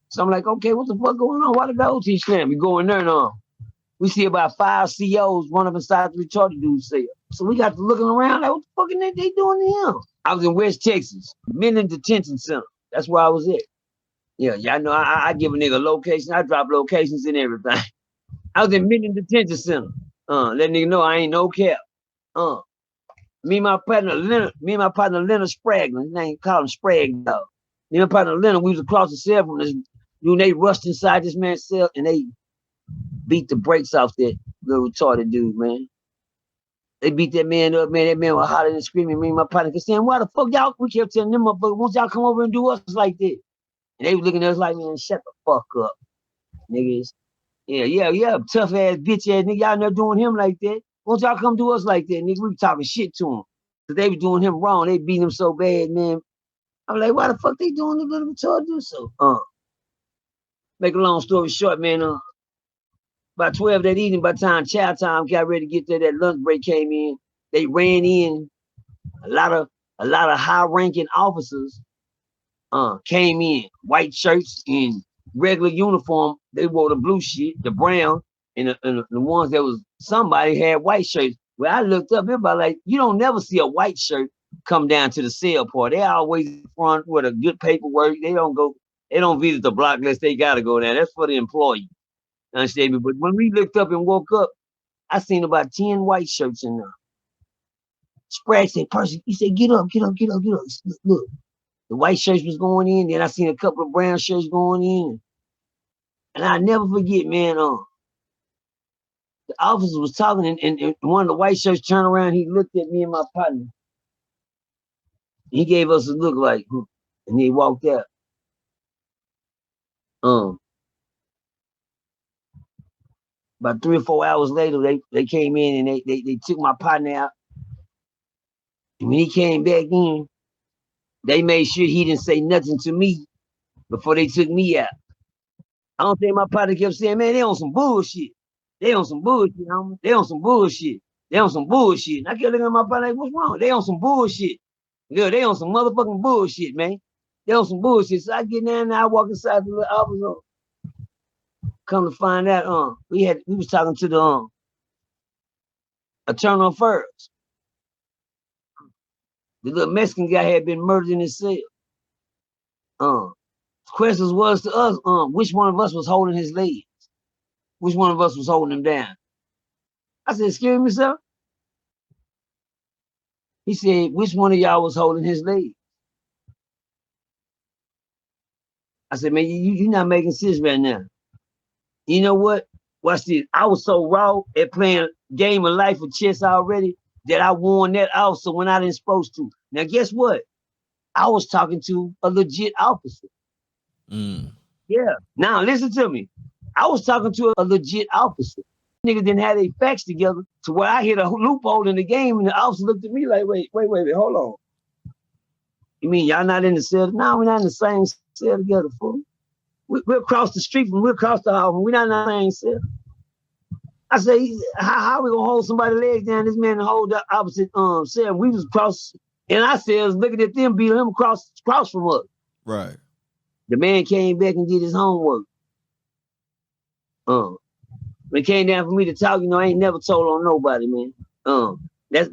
Speaker 5: So I'm like, okay, what the fuck going on? Why the doors keep slamming? We go in there and we see about 5 COs, one of them inside the retarded dude's cell. So we got to looking around like, what the fuck are they doing to him? I was in West Texas, Minden Detention Center. That's where I was at. Yeah, y'all know I give a nigga a location. I drop locations and everything. I was in Minden Detention Center. Let nigga know I ain't no cap. Me and my partner Leonard Spragler, his name called him Sprag dog. Me and my partner Leonard, we was across the cell from this dude. They rushed inside this man's cell and they beat the brakes off that little retarded dude, man. They beat that man up, man. That man was hollering and screaming. Me and my partner kept saying, why the fuck y'all? We kept telling them, motherfuckers, won't y'all come over and do us like that? And they was looking at us like, man, shut the fuck up, niggas. Yeah, tough ass, bitch ass nigga. Y'all never doing him like that. Won't y'all come do us like that, nigga? We were talking shit to him. Cause they was doing him wrong. They beat him so bad, man. I'm like, why the fuck they doing the little retard do so? Make a long story short, man. By 12 that evening, by the time chow time got ready to get there, that lunch break came in. They ran in. A lot of high-ranking officers came in, white shirts in regular uniform. They wore the blue shit, the brown, and the ones that was somebody had white shirts. Well, I looked up, everybody like, you don't never see a white shirt come down to the cell part. They always in front with a good paperwork. They don't visit the block unless they gotta go there. That's for the employee. Understand me? But when we looked up and woke up, I seen about 10 white shirts in there. Spryte said, Percy, he said, get up. Look, the white shirts was going in, then I seen a couple of brown shirts going in. And I never forget, man, the officer was talking, and one of the white shirts turned around, he looked at me and my partner. He gave us a look like, and he walked out. About 3 or 4 hours later, they came in and they took my partner out. And when he came back in, they made sure he didn't say nothing to me before they took me out. I don't think my partner kept saying, man, they on some bullshit. They on some bullshit, homie. They on some bullshit. They on some bullshit. And I kept looking at my partner like, what's wrong? They on some bullshit. Yeah, they on some motherfucking bullshit, man. They on some bullshit. So I get down there, I walk inside the little office. Come to find out, we was talking to the attorney first. The little Mexican guy had been murdered in his cell. Questions was to us, which one of us was holding his legs? Which one of us was holding him down? I said, excuse me, sir? He said, which one of y'all was holding his legs? I said, man, you're not making sense right now. You know what? Watch this. I was so raw at playing game of life or chess already that I won that officer when I didn't supposed to. Now, guess what? I was talking to a legit officer. Yeah. Now, listen to me. I was talking to a legit officer. Niggas didn't have their facts together to where I hit a loophole in the game and the officer looked at me like, wait, hold on. You mean y'all not in the cell? No, we're not in the same cell together, fool. We're across the street from, we're across the hall, we're not in the same cell. I say, how we gonna hold somebody's legs down? This man hold the opposite cell. We was across in our cells looking at them beating him across from us.
Speaker 4: Right.
Speaker 5: The man came back and did his homework. When it came down for me to talk, I ain't never told on nobody, man. That's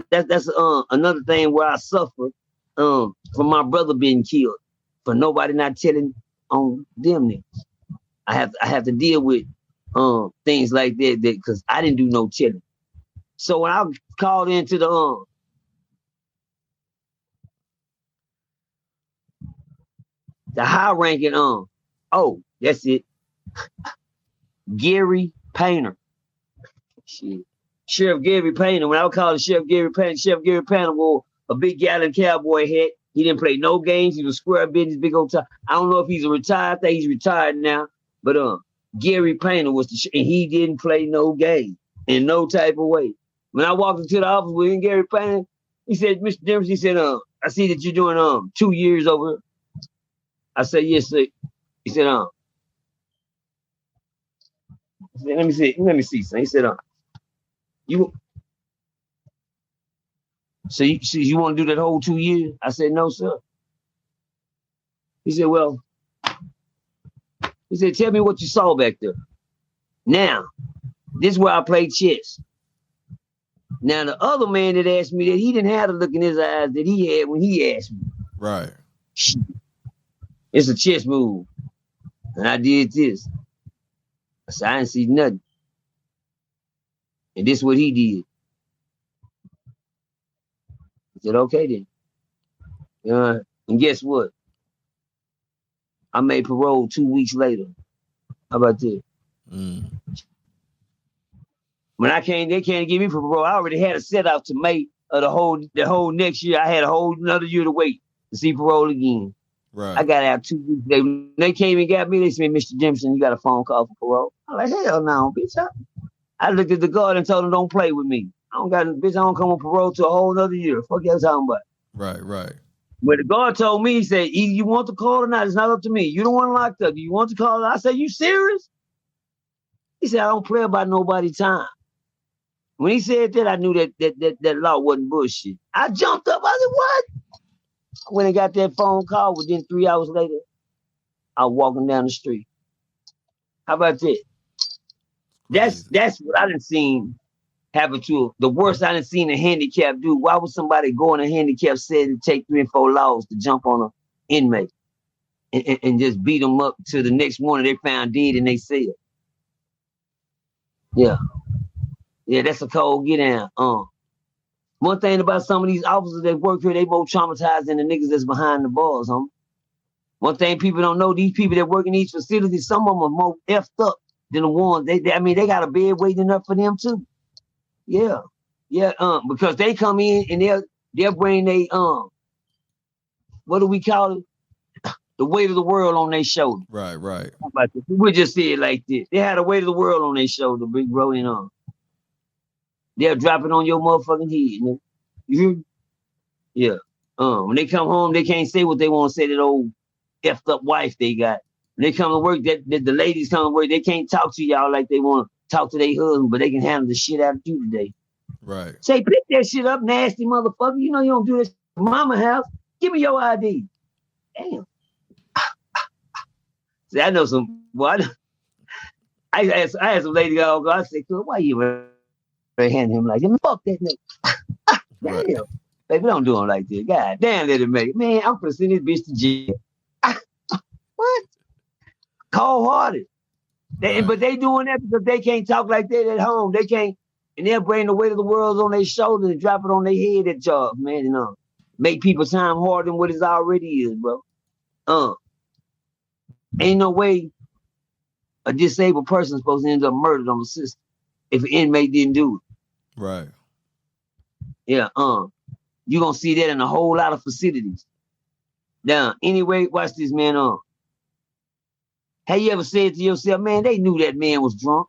Speaker 5: another thing where I suffer from my brother being killed, for nobody not telling on them niggas. I have to deal with things like that because I didn't do no telling. So when I called into the high ranking that's it. Gary Painter. Shit. Sheriff Gary Painter. When I would call Sheriff Gary Painter wore a big gallon cowboy hat. He didn't play no games. He was square business, big old time. I don't know if he's retired. I think he's retired now. But Gary Painter was and he didn't play no game in no type of way. When I walked into the office with Gary Painter, he said, Mr. Dempsey, he said, I see that you're doing 2 years over here. I said, yes, sir. He said, let me see. So he said, you want to do that whole 2 years? I said, no, sir. He said, well, tell me what you saw back there. Now, this is where I play chess. Now, the other man that asked me that, he didn't have the look in his eyes that he had when he asked me.
Speaker 4: Right.
Speaker 5: It's a chess move. And I did this. I said, I didn't see nothing. And this is what he did. I said, okay then. And guess what? I made parole 2 weeks later. How about that? When they can't give me parole. I already had a set out to May of the whole next year. I had a whole another year to wait to see parole again.
Speaker 4: Right.
Speaker 5: I got out 2 weeks later. When they came and got me, they said, Mr. Jimson, you got a phone call for parole. I'm like, hell no, bitch. I looked at the guard and told him, don't play with me. I don't come on parole to a whole another year. Fuck y'all talking about.
Speaker 4: Right.
Speaker 5: When the guard told me, he said, either you want the call or not, it's not up to me. You don't want to locked up. Do you want the call? I said, you serious? He said, I don't play about nobody's time. When he said that, I knew that law wasn't bullshit. I jumped up. I said, what? When I got that phone call, within 3 hours later, I was walking down the street. How about that? That's what I done seen happened to the worst I done seen a handicap do. Why would somebody go in a handicap set and take 3 and 4 laws to jump on an inmate and just beat them up till the next morning they found dead in they cell? Yeah. Yeah, that's a cold get down. One thing about some of these officers that work here, they more traumatized than the niggas that's behind the bars, homie. One thing people don't know, these people that work in these facilities, some of them are more effed up than the ones. They got a bed waiting up for them too. Yeah. Yeah, because they come in and they'll bring they what do we call it? The weight of the world on their shoulder.
Speaker 4: Right.
Speaker 5: We'll just say it like this. They had the weight of the world on their shoulder, big bro, and they'll drop it on your motherfucking head, nigga. You hear me? Yeah. When they come home, they can't say what they want to say to the old effed up wife they got. When they come to work, that the ladies come to work, they can't talk to y'all like they want to talk to their husband, but they can handle the shit out of you today.
Speaker 4: Right.
Speaker 5: Say, pick that shit up, nasty motherfucker. You know you don't do this at mama house. Give me your ID. Damn. See, I know some. Boy, I had some lady go. I said, why you hand him like that? Fuck that nigga. Damn. Right. Baby, don't do him like this. God damn, let it make it. Man, I'm gonna send this bitch to jail. What? Cold-hearted. Right. But they doing that because they can't talk like that at home. They can't, and they'll bring the weight of the world on their shoulders and drop it on their head at jobs, man. And make people's time harder than what it already is, bro. Ain't no way a disabled person is supposed to end up murdered on the system if an inmate didn't do it.
Speaker 4: Right.
Speaker 5: Yeah, you gonna see that in a whole lot of facilities. Now, anyway, watch this, man. Have you ever said to yourself, man, they knew that man was drunk?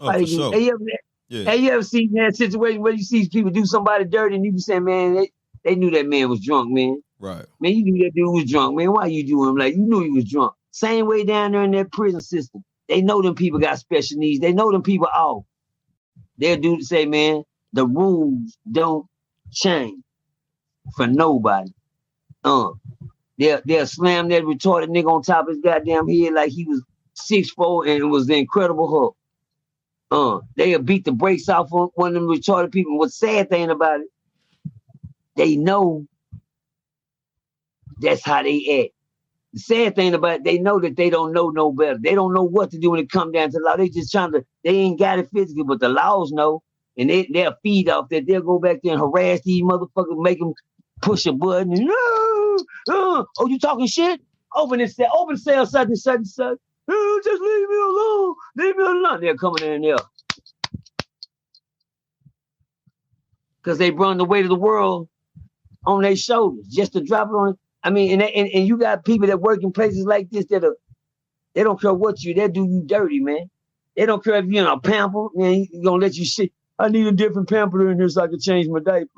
Speaker 4: Oh, for sure.
Speaker 5: Have you ever seen that situation where you see people do somebody dirty and you be saying, man, they knew that man was drunk, man.
Speaker 4: Right.
Speaker 5: Man, you knew that dude was drunk, man. Why you do him like you knew he was drunk? Same way down there in that prison system. They know them people got special needs. They know them people off. They'll do to say, man, the rules don't change for nobody. They'll slam that retarded nigga on top of his goddamn head like he was 6'4" and it was the Incredible Hulk. They'll beat the brakes off on one of them retarded people. What's sad thing about it, they know that's how they act. The sad thing about it, they know that they don't know no better. They don't know what to do when it comes down to law. They just they ain't got it physically, but the laws know. And they'll feed off that. They'll go back there and harass these motherfuckers, make them push a button. And, oh, you talking shit? Open cell, such and such and such. Oh, just leave me alone. Leave me alone. They're coming in there. Because they brought the weight of the world on their shoulders just to drop it on. I mean, and you got people that work in places like this they don't care what they'll do you dirty, man. They don't care if you're in a pamper, man, you're going to let you shit. I need a different pamper in here so I can change my diaper.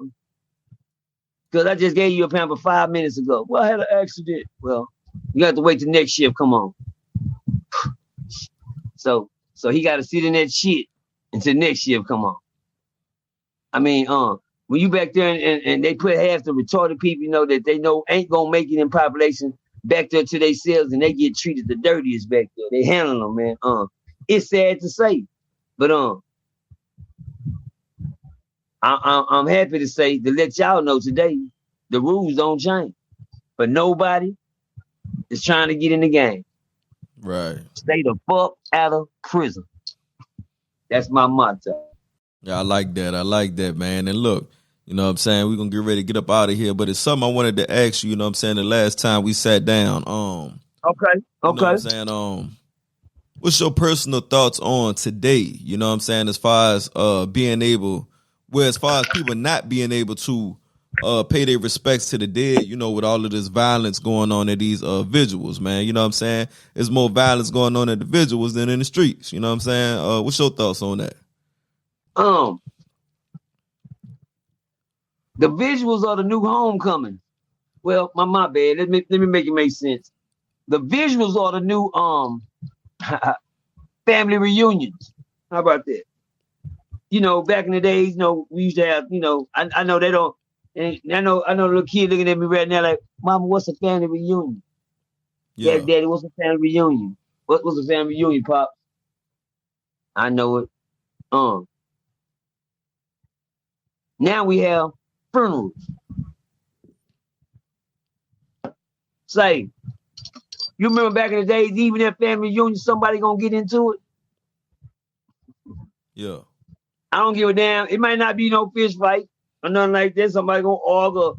Speaker 5: Because I just gave you a pamper 5 minutes ago. Well, I had an accident. Well, you have to wait till next shift. Come on. So he got to sit in that shit until next shift. Come on. I mean, when you back there and they put half the retarded people, you know, that they know ain't going to make it in population back there to themselves and they get treated the dirtiest back there. They handle them, man. It's sad to say, but I'm happy to say to let y'all know today the rules don't change, but nobody is trying to get in the game.
Speaker 4: Right.
Speaker 5: Stay the fuck out of prison. That's my motto.
Speaker 4: Yeah, I like that, man. And look, you know what I'm saying, we're gonna get ready to get up out of here, but it's something I wanted to ask you, you know what I'm saying, the last time we sat down.
Speaker 5: Okay.
Speaker 4: You know what I'm saying? What's your personal thoughts on today? You know what I'm saying, as far as as far as people not being able to pay their respects to the dead, you know, with all of this violence going on at these visuals, man. You know what I'm saying? There's more violence going on at the visuals than in the streets. You know what I'm saying? What's your thoughts on that?
Speaker 5: The visuals are the new homecoming. Well, my bad. Let me make it make sense. The visuals are the new family reunions. How about that? You know, back in the days, you know, we used to have, you know, I know they don't, and I know the little kid looking at me right now like, Mama, what's a family reunion? Yeah, Daddy, what's a family reunion? What's a family reunion, Pop? I know it. Now we have funerals. Say, you remember back in the days, even at family reunion, somebody gonna get into it.
Speaker 4: Yeah.
Speaker 5: I don't give a damn. It might not be no fist fight or nothing like that. Somebody gonna argue,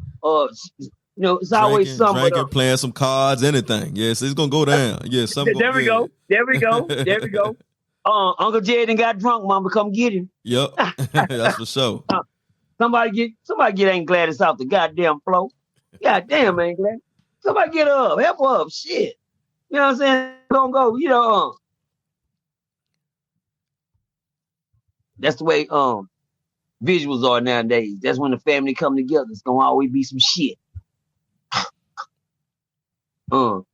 Speaker 5: it's always something.
Speaker 4: Drinking, playing some cards, anything. Yes, it's gonna go down. Yeah, something.
Speaker 5: There we go. There we go. There we go. Uncle Jed and got drunk. Mama come get him.
Speaker 4: Yep, that's for sure.
Speaker 5: Somebody get Ain't Gladys off the goddamn floor. God damn, Ain't Gladys. Somebody get her up. Help her up. Shit. You know what I'm saying? Don't go. That's the way visuals are nowadays. That's when the family come together. It's gonna always be some shit.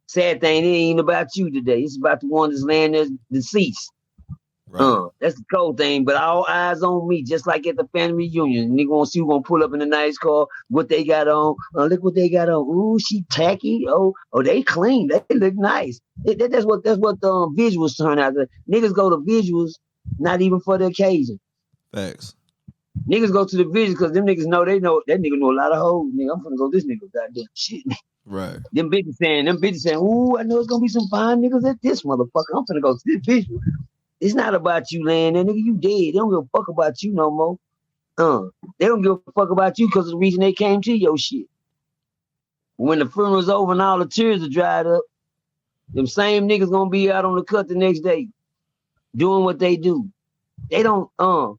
Speaker 5: Sad thing, it ain't about you today. It's about the one that's laying there deceased. Right. That's the cold thing, but all eyes on me, just like at the family reunion. Nigga wanna see who gonna pull up in a nice car, what they got on. Look what they got on. Ooh, she tacky. Oh, they clean. They look nice. That's what the visuals turn out. Niggas go to visuals, not even for the occasion.
Speaker 4: Facts.
Speaker 5: Niggas go to the visuals because them niggas know that nigga know a lot of hoes. Nigga, I'm gonna go this nigga goddamn shit.
Speaker 4: Right.
Speaker 5: Them bitches saying, ooh, I know it's gonna be some fine niggas at this motherfucker. I'm finna go to this visual. It's not about you laying there, nigga. You dead. They don't give a fuck about you no more. They don't give a fuck about you because of the reason they came to your shit. When the funeral's over and all the tears are dried up, them same niggas gonna be out on the cut the next day, doing what they do. They don't. The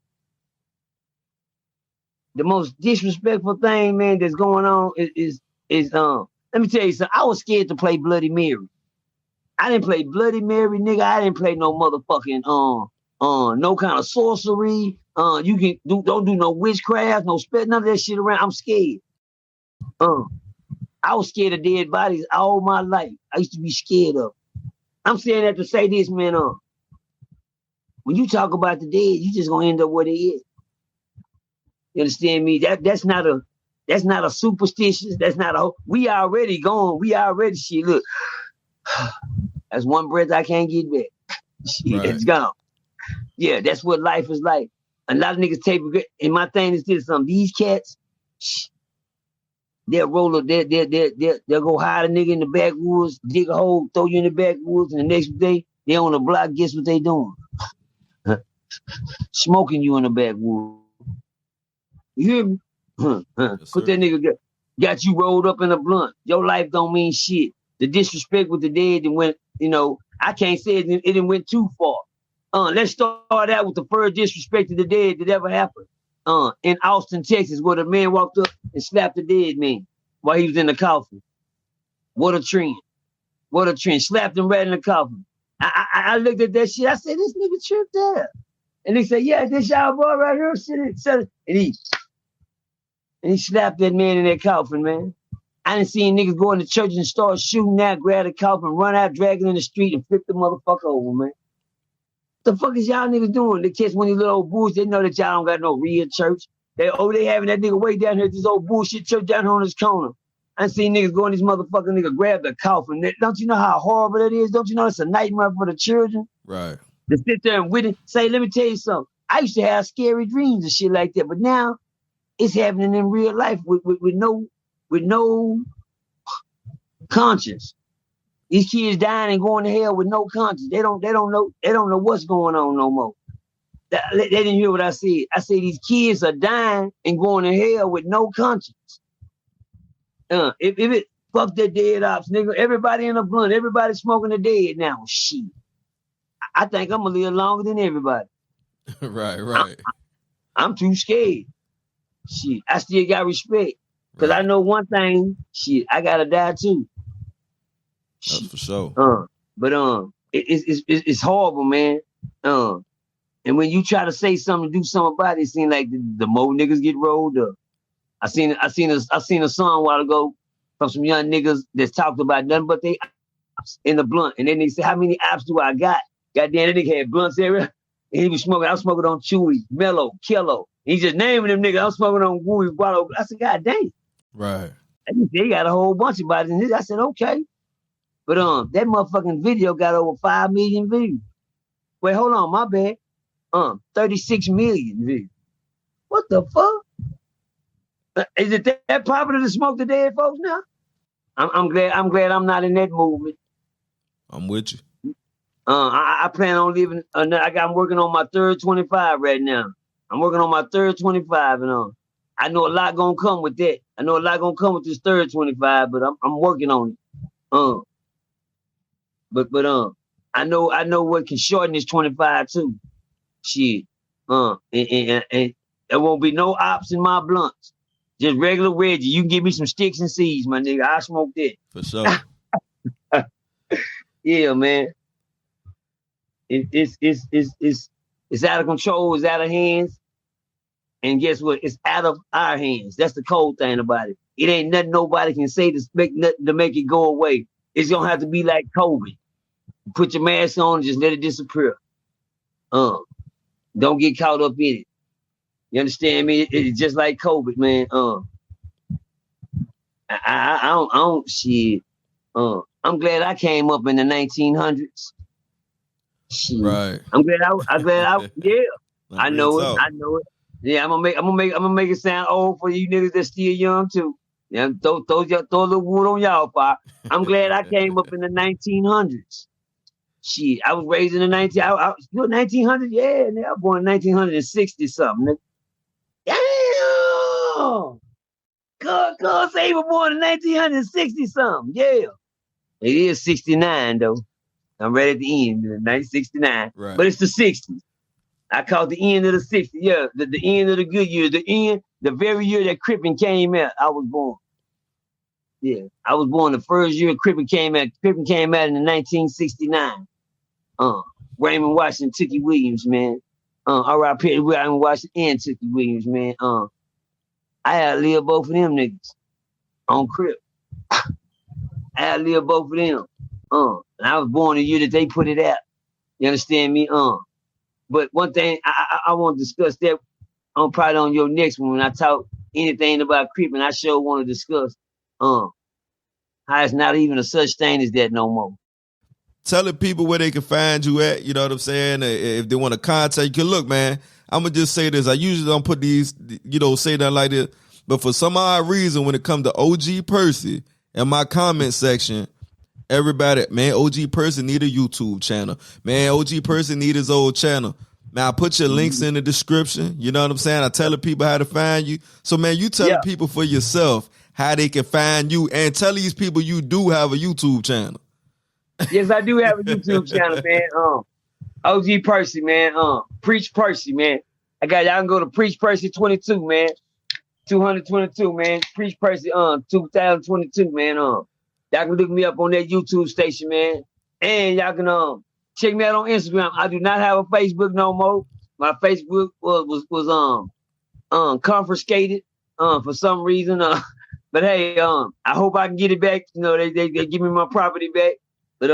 Speaker 5: most disrespectful thing, man, that's going on is let me tell you something. I was scared to play Bloody Mary. I didn't play Bloody Mary, nigga. I didn't play no motherfucking no kind of sorcery. You don't do no witchcraft, no spell, none of that shit around. I'm scared. I was scared of dead bodies all my life. I used to be scared of. I'm saying that to say this, man. When you talk about the dead, you just gonna end up where they is. You understand me? That's not a superstitious. That's not a. We already gone. We already shit. Look. That's one breath I can't get back. Shit, It's gone. Yeah, that's what life is like. A lot of niggas take regret. And my thing is this: these cats, they'll roll up, they'll go hide a nigga in the backwoods, dig a hole, throw you in the backwoods, and the next day they on the block. Guess what they doing? Smoking you in the backwoods. You hear me?
Speaker 4: Yes,
Speaker 5: Put that nigga got you rolled up in a blunt. Your life don't mean shit. The disrespect with the dead and went, I can't say it didn't went too far. Let's start out with the first disrespect to the dead that ever happened. In Austin, Texas, where the man walked up and slapped the dead man while he was in the coffin. What a trend. What a trend. Slapped him right in the coffin. I looked at that shit. I said, this nigga tripped out. And they said, yeah, this y'all boy right here. And he slapped that man in that coffin, man. I done seen niggas go into church and start shooting out, grab the coffin, run out, drag it in the street, and flip the motherfucker over, man. What the fuck is y'all niggas doing? They catch one of these little old bullshit. They know that y'all don't got no real church. They having that nigga way down here at this old bullshit church down here on this corner. I seen niggas go in this motherfucking nigga, grab the coffin. Don't you know how horrible that is? Don't you know it's a nightmare for the children? Right. To sit there and witness. Say, let me tell you something. I used to have scary dreams and shit like that, but now it's happening in real life with no conscience. These kids dying and going to hell with no conscience. They don't know what's going on no more. They didn't hear what I said. I said these kids are dying and going to hell with no conscience. If it fuck that dead ops, nigga. Everybody in the blunt, everybody smoking the dead now. Shit. I think I'm gonna live longer than everybody. Right. I'm too scared. Shit. I still got respect. Cause I know one thing, shit, I gotta die too.
Speaker 4: That's for sure.
Speaker 5: But it's horrible, man. And when you try to say something, do something about it, it seems like the more niggas get rolled up. I seen a song a while ago from some young niggas that talked about nothing but they ops in the blunt. And then they said, how many ops do I got? Goddamn, that nigga had blunts everywhere. And he was smoking. I was smoking on Chewy, Mellow, Kello. He just naming them niggas. I was smoking on Wooey, Guado. I said, God dang. Right. And they got a whole bunch of bodies in this. I said, okay. But that motherfucking video got over 5 million views. Wait, hold on, my bad. 36 million views. What the fuck? Is it that popular to smoke the dead folks now? I'm glad I'm not in that movement.
Speaker 4: I'm with you.
Speaker 5: I plan on living. I'm working on my third 25 right now. I'm working on my third 25, and I know a lot gonna come with that. I know a lot gonna come with this third 25, but I'm working on it. But I know what can shorten this 25 too. Shit. And there won't be no ops in my blunts. Just regular Reggie. You can give me some sticks and seeds, my nigga. I smoke that.
Speaker 4: For sure.
Speaker 5: Yeah, man. It's out of control. It's out of hands. And guess what? It's out of our hands. That's the cold thing about it. It ain't nothing nobody can say to make it go away. It's gonna have to be like COVID. Put your mask on and just let it disappear. Don't get caught up in it. You understand me? It's just like COVID, man. I don't shit. I'm glad I came up in the 1900s. Shit.
Speaker 4: Right.
Speaker 5: I'm glad I yeah.
Speaker 4: Like
Speaker 5: I know
Speaker 4: real
Speaker 5: it.
Speaker 4: talk.
Speaker 5: I know it. Yeah, I'm gonna make it sound old for you niggas that's still young too. Yeah, throw a little wood on y'all fire. I'm glad I came up in the 1900s. Shit, I was raised in the 1900s. Yeah, nigga, I was born in 1960 something. Damn. God say he was born in 1960 something. Yeah. It is 69 though. I'm right at the end, 1969.
Speaker 4: Right.
Speaker 5: But it's the 60s. I call it the end of the 60s. Yeah, the end of the good years. The very year that Crippin came out, I was born. Yeah, I was born the first year Crippin came out. Crippin came out in 1969. Raymond Washington, Tookie Williams, man. R.I.P. Raymond Washington and Tookie Williams, man. I had to live both of them niggas on Crip. I had to live both of them. And I was born the year that they put it out. You understand me? But one thing I want to discuss that probably on your next one when I talk anything about Crip, and I sure want to discuss how it's not even a such thing as that no more.
Speaker 4: Telling people where they can find you at, you know what I'm saying? If they want to contact you, 'cause look, man, I'm going to just say this. I usually don't put these, say that like this, but for some odd reason, when it comes to OG Percy in my comment section, everybody, man, OG Percy need a YouTube channel. Man, OG Percy need his old channel. Man, I put your links in the description. You know what I'm saying? I telling people how to find you. So, man, you telling people for yourself how they can find you, and tell these people you do have a YouTube channel.
Speaker 5: Yes, I do have a YouTube channel, man. OG Percy, man. Preach Percy, man. Y'all can go to Preach Percy 22, man. 222, man. Preach Percy, 2022, man. Y'all can look me up on that YouTube station, man. And y'all can check me out on Instagram. I do not have a Facebook no more. My Facebook was confiscated for some reason. But hey, I hope I can get it back. You know, they give me my property back. But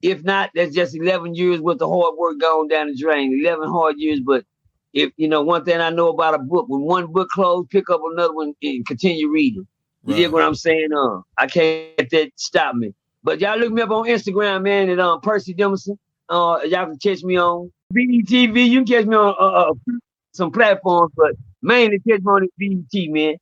Speaker 5: if not, that's just 11 years worth of hard work going down the drain. 11 hard years. But if one thing I know about a book, when one book closed, pick up another one and continue reading. You get what I'm saying? I can't let that stop me. But y'all look me up on Instagram, man, at Percy Demeanor. Y'all can catch me on V.E.T.V. You can catch me on some platforms, but mainly catch me on the V.E.T.V, man.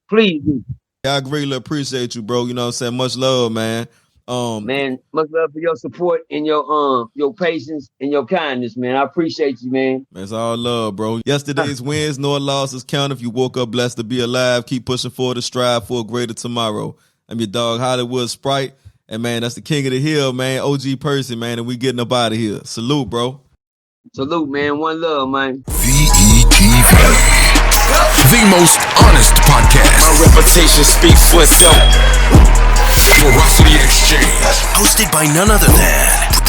Speaker 5: Please do.
Speaker 4: I greatly appreciate you, bro. You know what I'm saying? Much love, man.
Speaker 5: Man, much love for your support and your patience and your kindness, man. I appreciate you, man.
Speaker 4: It's all love, bro. Yesterday's wins, no losses count. If you woke up blessed to be alive, keep pushing forward to strive for a greater tomorrow. I'm your dog, Hollywood Spryte. And, man, that's the king of the hill, man, OG Percy, man, and we getting up out of here. Salute, bro.
Speaker 5: Salute, man. One love, man.
Speaker 1: V.E.T.V. The most honest podcast.
Speaker 2: My reputation speaks for itself.
Speaker 1: Veracity Exchange.
Speaker 3: Hosted by none other than